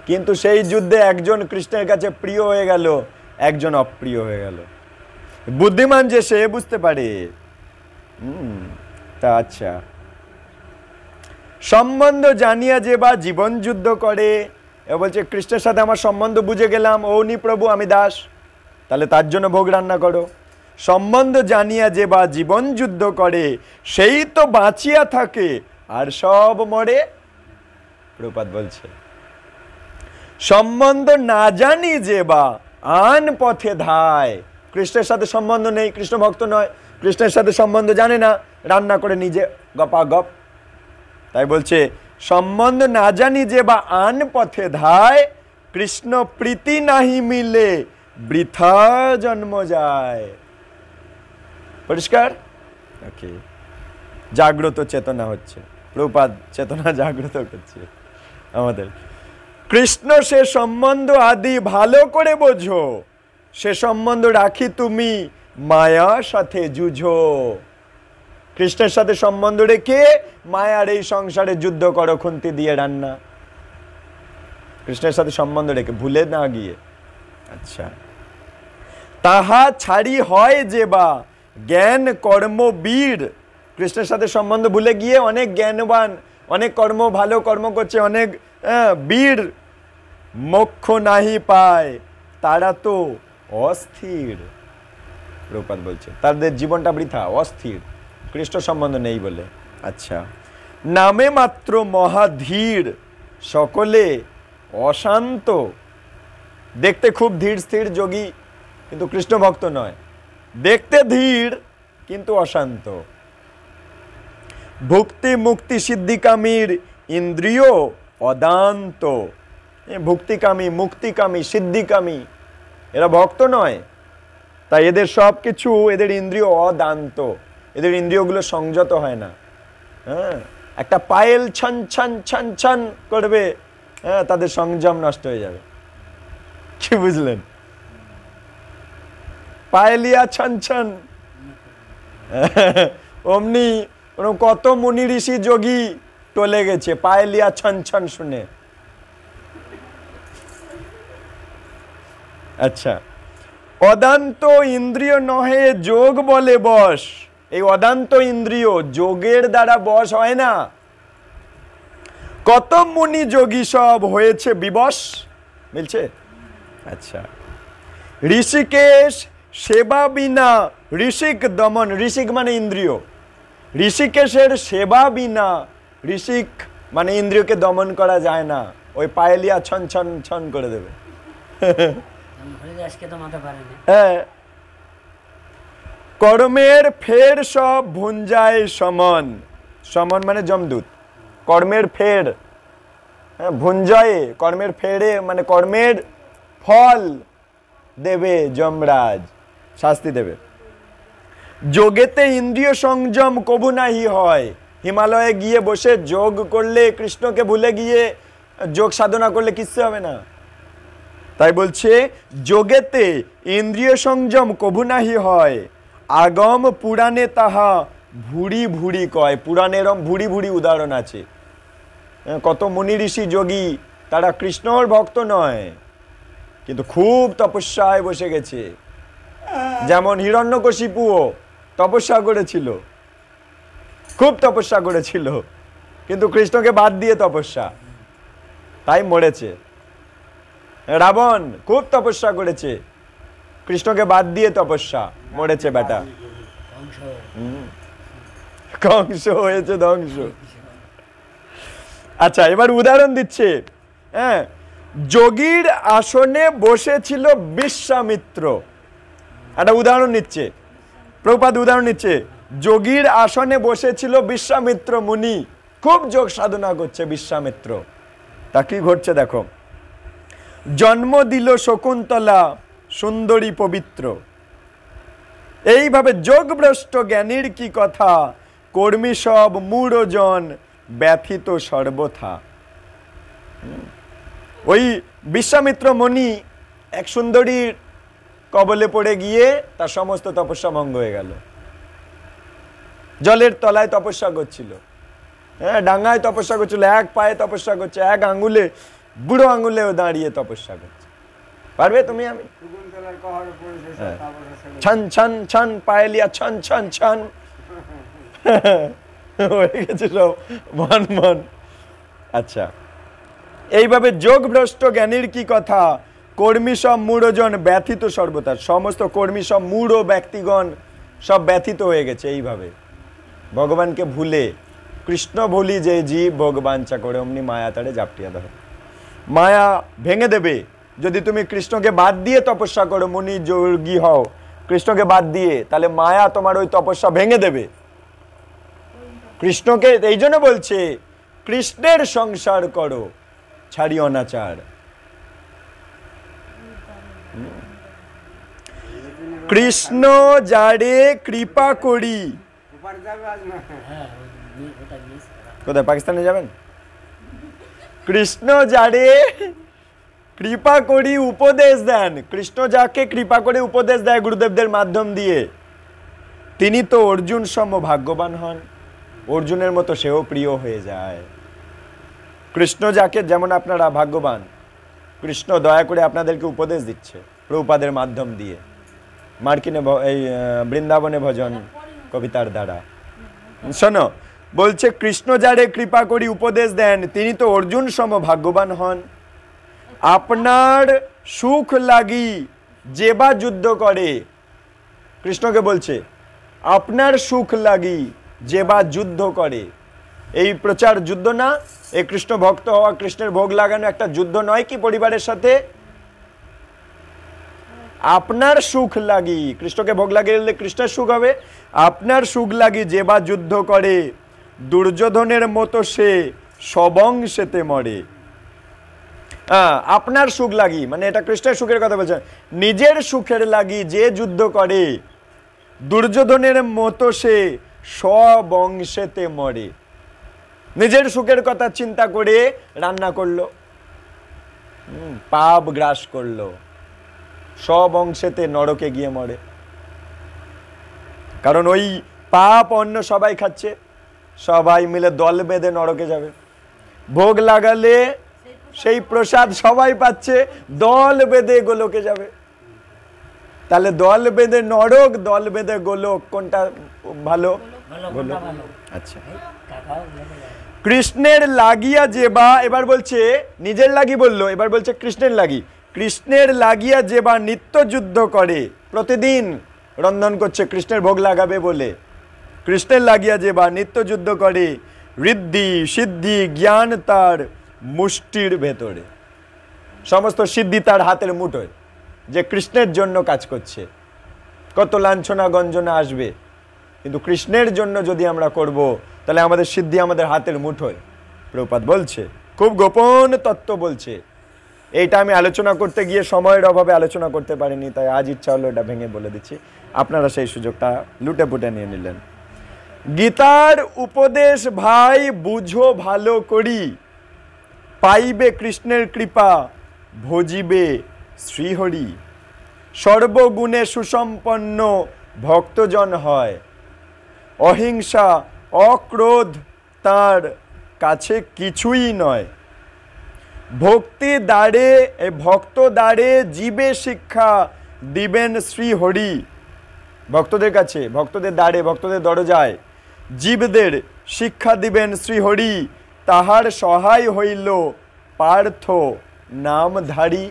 কিন্তু সেই যুদ্ধে একজন কৃষ্ণের কাছে প্রিয় হয়ে গেল, একজন অপ্রিয় হয়ে গেল। বুদ্ধিমান যে সে বুঝতে পারে। তা আচ্ছা, সম্বন্ধ জানিয়া যে বা জীবন যুদ্ধ করে। এ বলছে কৃষ্ণের সাথে আমার সম্বন্ধ বুঝে গেলাম, ও নি প্রভু আমি দাস, তাহলে তার জন্য ভোগ রান্না করো। সম্বন্ধ জানিয়া যে বা জীবন যুদ্ধ করে, সেই তো বাঁচিয়া থাকে আর সব মরে। প্রভুপাদ বলছে সম্বন্ধ না জানি যে বা আন পথে ধায়। কৃষ্ণের সাথে সম্বন্ধ নেই, কৃষ্ণ ভক্ত নয়, কৃষ্ণের সাথে সম্বন্ধ জানে না, রান্না করে নিজে গপাগপ। তাই বলছে সম্বন্ধ না জানি যে বা আন পথে ধায়, কৃষ্ণ প্রীতি নাহি মিলে বৃথা জন্ম যায়। পরিষ্কার? ওকে, জাগ্রত চেতনা হচ্ছে, প্রভুপাদ চেতনা জাগ্রত করছে আমাদের। কৃষ্ণ সে সম্বন্ধ আদি ভালো করে বোঝো, সে সম্বন্ধ রাখি তুমি মায়া সাথে যুঝো। কৃষ্ণের সাথে সম্বন্ধ রেখে মায়ার এই সংসারে যুদ্ধ করো, খুন্তি দিয়ে রান্না। কৃষ্ণের সাথে সম্বন্ধ রেখে, ভুলে না গিয়ে। আচ্ছা, তাহা ছাড়ি হয় যে বা জ্ঞান কর্ম বীর। কৃষ্ণের সাথে সম্বন্ধ ভুলে গিয়ে অনেক জ্ঞানবান অনেক কর্ম ভালো কর্ম করছে, অনেক বীর মোক্ষ নাহি পায়, তারা তো অস্থির। প্রভুপাদ বলছে তাদের জীবনটা বৃথা, অস্থির, কৃষ্ণ সম্বন্ধ নেই বলে। আচ্ছা, নামে মাত্র মহাধীর, সকলে অশান্ত। দেখতে খুব ধীর স্থির যোগী, কিন্তু কৃষ্ণ ভক্ত নয়। দেখতে ধীর কিন্তু অশান্ত। ভুক্তি মুক্তি সিদ্ধিকামীর ইন্দ্রিয় অদান্ত। ভুক্তিকামী, মুক্তিকামী, সিদ্ধিকামী, এরা ভক্ত নয়। তাই এদের সব কিছু, এদের ইন্দ্রিয় অদান্ত, এদের ইন্দ্রিয়গুলো সংযত হয় না। হ্যাঁ, একটা পায়েল ছান ছান ছান ছান করবে, হ্যাঁ, তাদের সংযম নষ্ট হয়ে যাবে। কি বুঝলেন? পায়েলিয়া ছান ছান, অমনি কত মুনি ঋষি যোগী টলে গেছে পায়েলিয়া ছান ছান শুনে। আচ্ছা, অদান্ত ইন্দ্রিয় নহে যোগ বলে বশ। এই অদান্ত ইন্দ্রিয় যোগের দ্বারা বশ হয় না। কত মুনি যোগী সব হয়েছে বিবশ, বলছে। আচ্ছা, ঋষিকেশ সেবা বিনা ঋষিক দমন। ঋষিক মানে ইন্দ্রিয়। ঋষিকেশের সেবা বিনা, ঋষিক মানে ইন্দ্রিয়কে দমন করা যায় না। ওই পায়েলিয়া ছন ছন ছন করে দেবে। হ্যাঁ, কর্মের ফের সব ভুঞ্জায় সমন। সমন মানে যমদূত। কর্মের ফের, হ্যাঁ, ভুঞ্জয়ে, কর্মের ফেরে মানে কর্মের ফল দেবে যমরাজ, শাস্তি দেবে। যোগেতে ইন্দ্রিয় সংযম কবু নাহি হয়। হিমালয়ে গিয়ে বসে যোগ করলে, কৃষ্ণকে ভুলে গিয়ে যোগ সাধনা করলে কিচ্ছু হবে না। তাই বলছে যোগেতে ইন্দ্রিয় সংযম কবু নাহি হয়, আগম পুরাণে তাহা ভুড়ি ভুড়ি কয়। পুরাণে এরম ভুড়ি ভুড়ি উদাহরণ আছে। কত মুনি ঋষি যোগী, তারা কৃষ্ণর ভক্ত নয়, কিন্তু খুব তপস্যায় বসে গেছে। যেমন হিরণ্যকশিপুও তপস্যা করেছিল, খুব তপস্যা করেছিল, কিন্তু কৃষ্ণকে বাদ দিয়ে তপস্যা, তাই মরেছে। রাবণ খুব তপস্যা করেছে, কৃষ্ণকে বাদ দিয়ে তপস্যা, মরেছে বেটা। কংস হয়েছে ধ্বংস। আচ্ছা, এবার উদাহরণ দিচ্ছে। হ্যাঁ, যোগীর আসনে বসেছিল বিশ্বামিত্র। একটা উদাহরণ নিচ্ছে প্রভুপাদ, উদাহরণ নিচ্ছে। যোগীর আসনে বসেছিল বিশ্বামিত্র মুনি, খুব যোগ সাধনা করছে বিশ্বামিত্র। তা কি ঘটছে দেখো। জন্ম দিল শকুন্তলা সুন্দরী পবিত্র। এইভাবে যোগভ্রষ্ট জ্ঞানীর কি কথা, কর্মী সব মূঢ়জন ব্যথিত সর্বথা। ওই বিশ্বামিত্র মুনি এক সুন্দরীর কবলে পড়ে গিয়ে তার সমস্ত তপস্যা ভঙ্গ হয়ে গেল। জলের তলায় তপস্যা করছিল, হ্যাঁ, ডাঙ্গায় তপস্যা করছিল, এক পায়ে তপস্যা করছে, এক আঙ্গুলে, বুড়ো আঙ্গুলেও দাঁড়িয়ে তপস্যা করছে। পারবে তুমি? আমি ছান ছান ছান পায়েলিয়া ছান ছান ছান হয়ে গেছে সব মন মন। আচ্ছা, এইভাবে যোগ ভ্রষ্ট জ্ঞানীর কি কথা, কর্মী সব মূঢ়জন ব্যথিত সর্বথা। সমস্ত কর্মী সব মূঢ় ব্যক্তিগণ সব ব্যথিত হয়ে গেছে। এইভাবে ভগবানকে ভুলে, কৃষ্ণ ভুলি যে জীব ভগবাঞ্ছা করে অমনি মায়া তারে জাপটিয়া ধরে। মায়া ভেঙে দেবে যদি তুমি কৃষ্ণকে বাদ দিয়ে তপস্যা করো, মুনি যোগী হও কৃষ্ণকে বাদ দিয়ে, তাহলে মায়া তোমার ওই তপস্যা ভেঙে দেবে। কৃষ্ণকে এই জন্য বলছে কৃষ্ণের সংসার করো, ছাড়ি অনাচার। কৃষ্ণ যারে কৃপা করি। কোথায়, পাকিস্তানে যাবেন? কৃষ্ণ যারে কৃপা করি উপদেশ দেন। কৃষ্ণ যাকে কৃপা করে উপদেশ দেয় গুরুদেবদের মাধ্যম দিয়ে, তিনি তো অর্জুন সম ভাগ্যবান হন। অর্জুনের মতো সেও প্রিয় হয়ে যায়। কৃষ্ণ যাকে, যেমন আপনারা ভাগ্যবান, কৃষ্ণ দয়া করে আপনাদেরকে উপদেশ দিচ্ছে প্রভুপাদের মাধ্যম দিয়ে, মার্কিনে এই বৃন্দাবনে ভজন কবিতার দ্বারা। শোনো, বলছে কৃষ্ণ যারে কৃপা করি উপদেশ দেন তিনি তো অর্জুন সম ভাগ্যবান হন। আপনার সুখ লাগি যে বা যুদ্ধ করে, কৃষ্ণকে বলছে আপনার সুখ লাগি যে বা যুদ্ধ করে। এই প্রচার যুদ্ধ না? এই কৃষ্ণ ভক্ত হওয়া, কৃষ্ণের ভোগ লাগানো একটা যুদ্ধ নয় কি পরিবারের সাথে? আপনার সুখ লাগি, কৃষ্ণকে ভোগ লাগিয়ে কৃষ্ণের সুখ হবে। আপনার সুখ লাগি যে বা যুদ্ধ করে, দুর্যোধনের মতো সে সবংশেতে মরে। আপনার সুখ লাগি মানে এটা কৃষ্ণের সুখের কথা বলছেন। নিজের সুখের লাগি যে যুদ্ধ করে, দুর্যোধনের মতো সে সবংশেতে মরে। নিজের সুখের কথা চিন্তা করে রান্না করলো, পাপ গ্রাস করলো, সব অংশেতে নরকে গিয়ে মরে। কারণ ওই পাপ অন্য সবাই খাচ্ছে, সবাই মিলে দল বেঁধে নরকে যাবে। ভোগ লাগালে সেই প্রসাদ সবাই পাচ্ছে, দল বেঁধে গোলকে যাবে। তাহলে দল বেঁধে নরক, দল বেঁধে গোলক, কোনটা ভালো? গোলক। আচ্ছা, কৃষ্ণের লাগিয়া যেবা, এবার বলছে নিজের লাগি বললো, এবার বলছে কৃষ্ণের লাগি। কৃষ্ণের লাগিয়া যেবা নিত্য যুদ্ধ করে, প্রতিদিন রন্ধন করছে কৃষ্ণের ভোগ লাগাবে বলে। কৃষ্ণের লাগিয়া যেবা নিত্য যুদ্ধ করে, ঋদ্ধি সিদ্ধি জ্ঞান তার মুষ্টির ভেতরে। সমস্ত সিদ্ধি তার হাতের মুঠোয়, যে কৃষ্ণের জন্য কাজ করছে। কত লাঞ্ছনা গঞ্জনা আসবে, কিন্তু কৃষ্ণের জন্য যদি আমরা করব তাহলে আমাদের সিদ্ধি আমাদের হাতের মুঠোয়। প্রভুপাদ বলছে, খুব গোপন তত্ত্ব বলছে। এইটা আমি আলোচনা করতে গিয়ে সময়ের অভাবে আলোচনা করতে পারিনি, তাই আজ ইচ্ছা হলো এটা ভেঙে বলে দিচ্ছি। আপনারা সেই সুযোগটা লুটে পুটে নিয়ে নিলেন। গীতার উপদেশ ভাই বুঝো ভালো করি, পাইবে কৃষ্ণের কৃপা ভজিবে শ্রীহরি। সর্বগুণে সুসম্পন্ন ভক্তজন হয়, অহিংসা অক্রোধ তার কাছে কিছুই নয়। ভক্তি দ্বারে ভক্ত দ্বারে জীবে শিক্ষা দিবেন শ্রীহরি। ভক্তদের কাছে, ভক্তদের দ্বারে, ভক্তদের দরজায় জীবদের শিক্ষা দিবেন শ্রীহরি। তাহার সহায় হইল পার্থ নামধারী।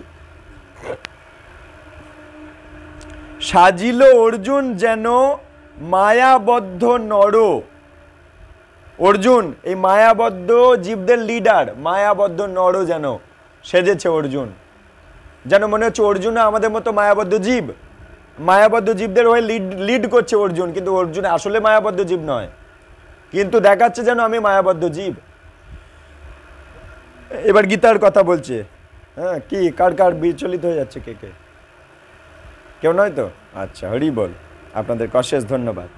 সাজিল অর্জুন যেন মায়াবদ্ধ নর। অর্জুন এই মায়াবদ্ধ জীবদের লিডার, মায়াবদ্ধ নর যেন সেজেছে অর্জুন। যেন মনে হচ্ছে অর্জুন আমাদের মতো মায়াবদ্ধ জীব, মায়াবদ্ধ জীবদের হয়ে লিড করছে অর্জুন, কিন্তু অর্জুন আসলে মায়াবদ্ধ জীব নয়, কিন্তু দেখাচ্ছে যেন আমি মায়াবদ্ধ জীব। এবার গীতার কথা বলছে। হ্যাঁ, কি কার কার বিচলিত হয়ে যাচ্ছে? কে কে? কেউ নয় তো? আচ্ছা, হরি বল, আপনাদের অশেষ ধন্যবাদ।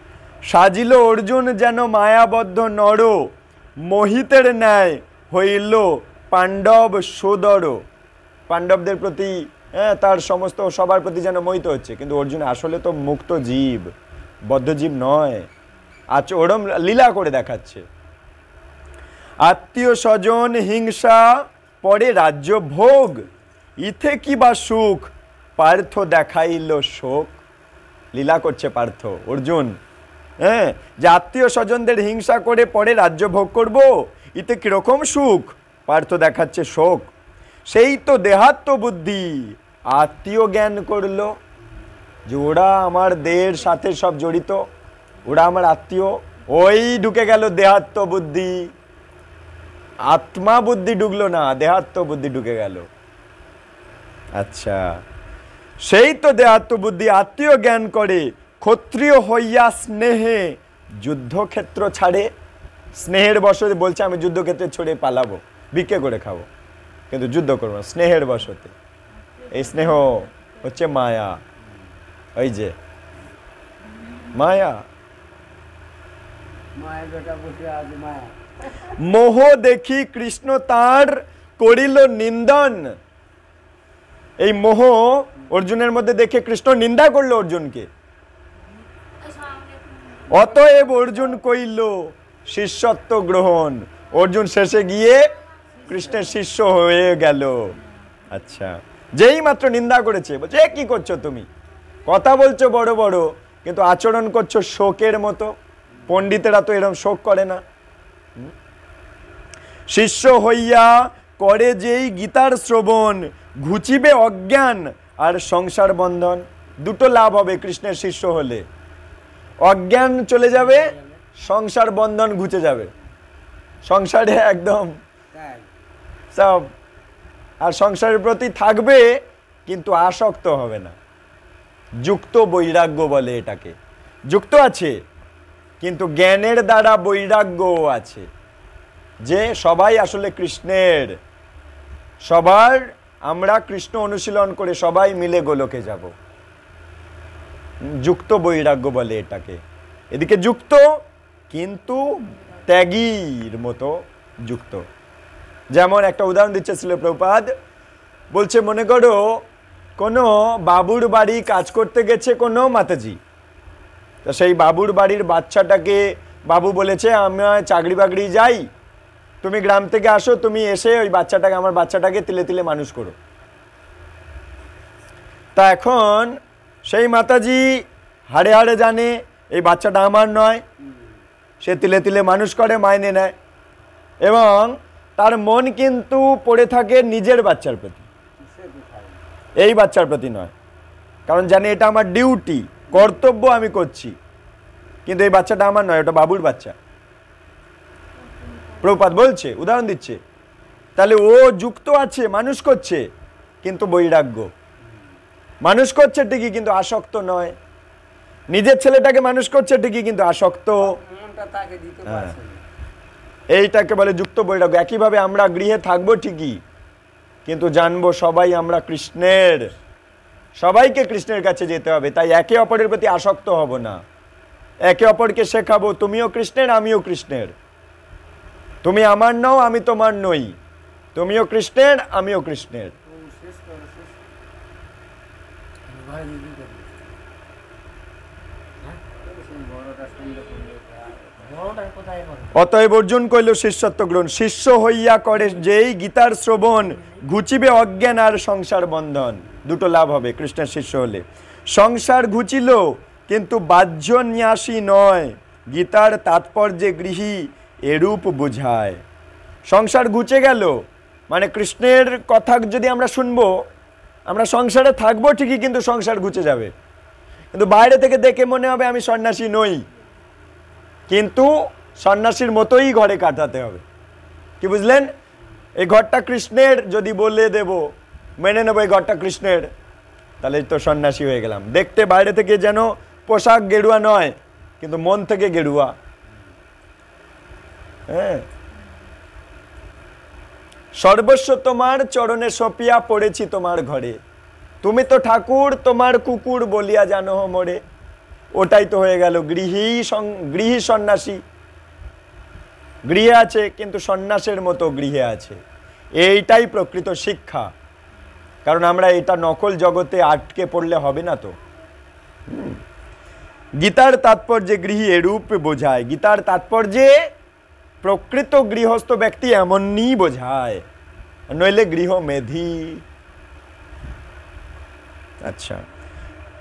সাজিল অর্জুন যেন মায়াবদ্ধ নর, মোহিতের ন্যায় হইল পাণ্ডব সোদর। পাণ্ডবদের প্রতি, তার সমস্ত সবার প্রতি যেন মোহিত হচ্ছে, কিন্তু অর্জুন আসলে তো মুক্ত জীব, বদ্ধ জীব নয়। আচ্ছা, ওরম লীলা করে দেখাচ্ছে। আত্মীয় স্বজন হিংসা পরে রাজ্য ভোগ, ইথে কি বা সুখ পার্থ দেখাইল শোক। লীলা করছে পার্থ, অর্জুন। যে আত্মীয় স্বজনদের হিংসা করে পরে রাজ্য ভোগ করব, ইতে কিরকম সুখ? পার্থ দেখাচ্ছে শোক। সেই তো দেহাত্ম বুদ্ধি, আত্মীয় জ্ঞান করলো যে ওরা আমার দেহের সাথে সব জড়িত, ওরা আমার আত্মীয়। ওই ঢুকে গেল দেহাত্ম বুদ্ধি, আত্মা বুদ্ধি ঢুকলো না, দেহাত্ম বুদ্ধি ঢুকে গেল। আচ্ছা, সেই তো দেহাত্ম বুদ্ধি আত্মীয় জ্ঞান করে, ক্ষত্রিয় হইয়া স্নেহে যুদ্ধক্ষেত্র ছাড়ে। স্নেহের বশতে বলছে আমি যুদ্ধক্ষেত্রে ছড়ে পালাবো, ভিক্ষে করে খাবো, কিন্তু যুদ্ধ করবো না, স্নেহের বশতে। এই স্নেহ হচ্ছে মায়া, ওই যে মায়া। মোহ দেখি কৃষ্ণ তার করিল নিন্দন। এই মোহ অর্জুনের মধ্যে দেখে কৃষ্ণ নিন্দা করলো অর্জুনকে। অতএব অর্জুন কইল শিষ্যত্ব গ্রহণ। অর্জুন শেষে গিয়ে কৃষ্ণের শিষ্য হয়ে গেল। আচ্ছা, যেই মাত্র নিন্দা করেছে, বলছে কি করছো তুমি? কথা বলছো বড় বড়, কিন্তু আচরণ করছো শোকের মতো। পণ্ডিতেরা তো এরকম শোক করে না, শিষ্য হইয়া করে যেই গীতার শ্রবণ, ঘুচিবে অজ্ঞান আর সংসার বন্ধন। দুটো লাভ হবে কৃষ্ণের শিষ্য হলে, অজ্ঞান চলে যাবে, সংসার বন্ধন ঘুচে যাবে। সংসারে একদম সব, আর সংসারের প্রতি থাকবে কিন্তু আসক্ত হবে না। যুক্ত বৈরাগ্য বলে এটাকে। যুক্ত আছে কিন্তু জ্ঞানের দ্বারা বৈরাগ্যও আছে, যে সবাই আসলে কৃষ্ণের, সবার আমরা কৃষ্ণ অনুশীলন করে সবাই মিলে গোলকে যাব। যুক্ত বৈরাগ্য বলে এটাকে। এদিকে যুক্ত কিন্তু ত্যাগীর মতো যুক্ত। যেমন একটা উদাহরণ দিচ্ছে শিল প্রভুপাদ, বলছে মনে করো কোনো বাবুর বাড়ি কাজ করতে গেছে কোনো মাতাজি, তো সেই বাবুর বাড়ির বাচ্চাটাকে বাবু বলেছে আমি চাকরি বাকরি যাই, তুমি গ্রাম থেকে আসো, তুমি এসে ওই বাচ্চাটাকে, আমার বাচ্চাটাকে তিলে তিলে মানুষ করো। তা এখন সেই মাতাজি হাড়ে হাড়ে জানে এই বাচ্চাটা আমার নয়, সে তিলে তিলে মানুষ করে, মাইনে নেয়, এবং তার মন কিন্তু পড়ে থাকে নিজের বাচ্চার প্রতি, এই বাচ্চার প্রতি নয়। কারণ জানি এটা আমার ডিউটি, কর্তব্য আমি করছি, কিন্তু এই বাচ্চাটা আমার নয়, ওটা বাবুর বাচ্চা। প্রভুপাদ বলছে, উদাহরণ দিচ্ছে। তাহলে ও যুক্ত আছে, মানুষ করছে কিন্তু বৈরাগ্য, মানুষ করছে ঠিকই কিন্তু আসক্ত নয়। নিজের ছেলেটাকে মানুষ করছে ঠিকই কিন্তু আসক্ত, এইটাকে বলে যুক্ত বৈরাগ্য। একইভাবে আমরা গৃহে থাকবো ঠিকই কিন্তু জানবো সবাই আমরা কৃষ্ণের, সবাইকে কৃষ্ণের কাছে যেতে হবে। তাই একে অপরের প্রতি আসক্ত হব না, একে অপরকে শেখাবো তুমিও কৃষ্ণের আমিও কৃষ্ণের, তুমি আমার নও আমি তোমার নই, তুমিও কৃষ্ণের আমিও কৃষ্ণের। অতএব অর্জুন কইল শিষ্যত্ব গ্রহণ, শিষ্য হইয়া করে যেই গীতার শ্রবণ, ঘুচিবে অজ্ঞান আর সংসার বন্ধন। দুটো লাভ হবে কৃষ্ণের শিষ্য হলে। সংসার ঘুচিল কিন্তু বাহ্য ন্যাসী নয়, গীতার তাৎপর্যে গৃহী এরূপ বুঝায়। সংসার ঘুচে গেল মানে কৃষ্ণের কথা যদি আমরা শুনবো, আমরা সংসারে থাকবো ঠিকই কিন্তু সংসার ঘুচে যাবে। কিন্তু বাইরে থেকে দেখে মনে হবে আমি সন্ন্যাসী নই, কিন্তু সন্ন্যাসীর মতোই ঘরে কাটাতে হবে। কি বুঝলেন? এই ঘরটা কৃষ্ণের যদি বলে দেব, মেনে নেবো এই ঘরটা কৃষ্ণের, তাহলে তো সন্ন্যাসী হয়ে গেলাম। দেখতে বাইরে থেকে যেন পোশাক গেরুয়া নয় কিন্তু মন থেকে গেরুয়া। হ্যাঁ, সর্বস্ব তোমার চরণে সপিয়া পড়েছি তোমার ঘরে, তুমি তো ঠাকুর তোমার কুকুর বলিয়া জানো মোরে। ওটাই তো হয়ে গেল গৃহী সন্ন্যাসী। গৃহে আছে কিন্তু সন্ন্যাসের মতো গৃহে আছে, এইটাই প্রকৃত শিক্ষা। কারণ আমরা এটা নকল জগতে আটকে পড়লে হবে না তো। গীতার তাৎপর্যে গৃহী এরূপ বোঝায়, গীতার তাৎপর্যে প্রকৃত গৃহস্থ ব্যক্তি এমনই বোঝায়, নইলে গৃহ মেধি। আচ্ছা,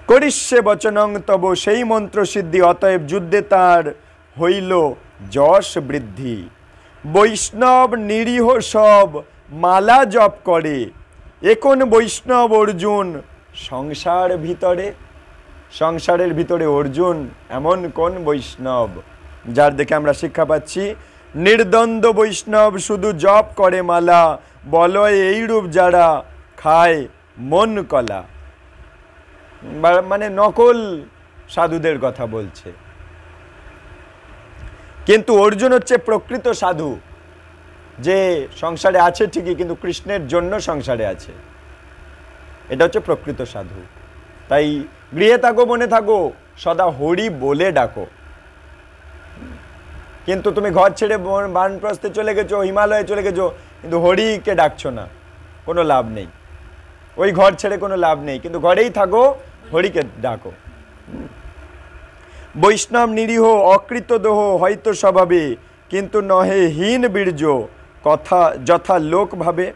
করিষ্যে বচনং তব, সেই মন্ত্র সিদ্ধি, অতএব যুদ্ধে তার হইল যশ বৃদ্ধি। বৈষ্ণব নিরীহ সব মালা জপ করে, এখন বৈষ্ণব অর্জুন সংসার ভিতরে। সংসারের ভিতরে অর্জুন এমন কোন বৈষ্ণব যার দেখে আমরা শিক্ষা পাচ্ছি নির্দ্বন্দ্ব বৈষ্ণব শুধু জপ করে মালা, বলয় এইরূপ যারা খায় মন কলা। মানে নকল সাধুদের কথা বলছে, কিন্তু অর্জুন হচ্ছে প্রকৃত সাধু, যে সংসারে আছে ঠিকই কিন্তু কৃষ্ণের জন্য সংসারে আছে। এটা হচ্ছে প্রকৃত সাধু। তাই গৃহে থাকো মনে থাকো সদা হরি বলে ডাকো। কিন্তু তুমি ঘর ছেড়ে বানপ্রস্থে চলে গেছো, হিমালয়ে চলে গেছো, কিন্তু হরিকে ডাকছো না, কোনো লাভ নেই। ওই ঘর ছেড়ে কোনো লাভ নেই, কিন্তু ঘরেই থাকো, হরিকে ডাকো। বৈষ্ণব নিরীহ অকৃত দোহ হয়তো স্বভাবে, কিন্তু নহে হীন বীর্য কথা যথা লোক ভাবে।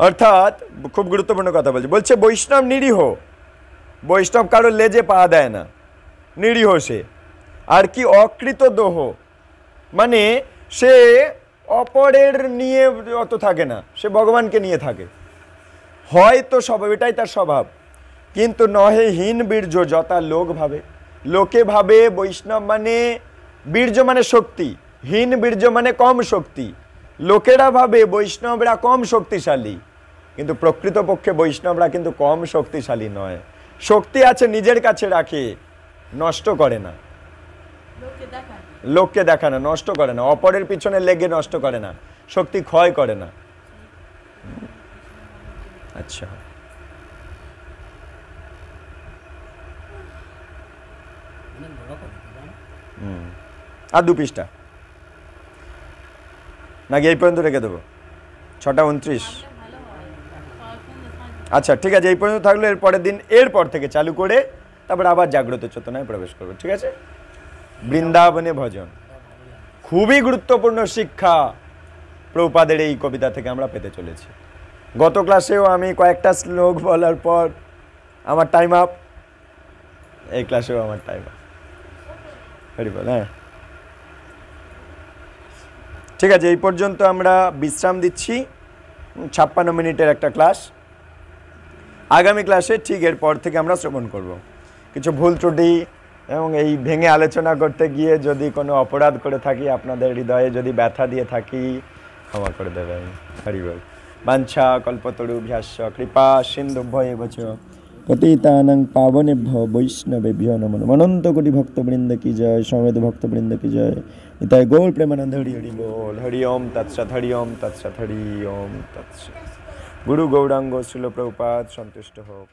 অর্থাৎ খুব গুরুত্বপূর্ণ কথা বলছে বৈষ্ণব নিরীহ, বৈষ্ণব কারো লেজে পা দেয় না, নিরীহ সে। আর কি অকৃত দোহ, মানে সে অপরের নিয়ে অত থাকে না, সে ভগবানকে নিয়ে থাকে, হয়তো স্বভাব, এটাই তার স্বভাব। কিন্তু নহে হীন বীর্য যথা লোক ভাবে, লোকে ভাবে বৈষ্ণব মানে বীর্য মানে শক্তি, হীন বীর্য মানে কম শক্তি। লোকেরা ভাবে বৈষ্ণবরা কম শক্তিশালী, কিন্তু প্রকৃতপক্ষে বৈষ্ণবরা কিন্তু কম শক্তিশালী নয়। শক্তি আছে নিজের কাছে রাখে, নষ্ট করে না, লোককে দেখায় না, নষ্ট করে না, অপরের পিছনে লেগে নষ্ট করে না, শক্তি ক্ষয় করে না। আচ্ছা, অনেক বড় কথা তো, তাই না? আর 2 পৃষ্ঠা নাকি এই পর্যন্ত রেখে দেবো? 6:29। আচ্ছা ঠিক আছে, এই পর্যন্ত থাকলো। এর পরের দিন এরপর থেকে চালু করে তারপর আবার জাগ্রত চেতনায় প্রবেশ করবো, ঠিক আছে? বৃন্দাবনে ভজন খুবই গুরুত্বপূর্ণ শিক্ষা প্রভুপাদের এই কবিতা থেকে আমরা পেতে চলেছি। গত ক্লাসেও আমি কয়েকটা শ্লোক বলার পর আমার টাইম আপ, এই ক্লাসেও আমার টাইম আপ। হরি বল। হ্যাঁ ঠিক আছে, এই পর্যন্ত আমরা বিশ্রাম দিচ্ছি। 56 মিনিটের একটা ক্লাস। আগামী ক্লাসে ঠিক এরপর থেকে আমরা শ্রবণ করব। কিছু ভুল ত্রুটি এবং এই ভেঙে আলোচনা করতে গিয়ে যদি কোনো অপরাধ করে থাকি, আপনাদের হৃদয়ে যদি ব্যথা দিয়ে থাকি, ক্ষমা করে দেবেন। হরি বল। বাঞ্ছা কল্পতরুভ্যাস্য কৃপা সিন্ধুভ্যো বচ পতিতানাং পাবনেভ্যো বৈষ্ণবেভ্যো নমো নমঃ। অনন্ত কোটি ভক্তবৃন্দ কি জয়, সমবেত ভক্তবৃন্দ কি জয়। নিতাই গৌর প্রেমানন্দ হরি হরি বল। হরি ওম তৎসৎ, হরি ওম তৎসৎ, হরি ওম তৎসৎ। গুরু গৌরাঙ্গ শ্রীল প্রভুপাদ সন্তুষ্ট হোক।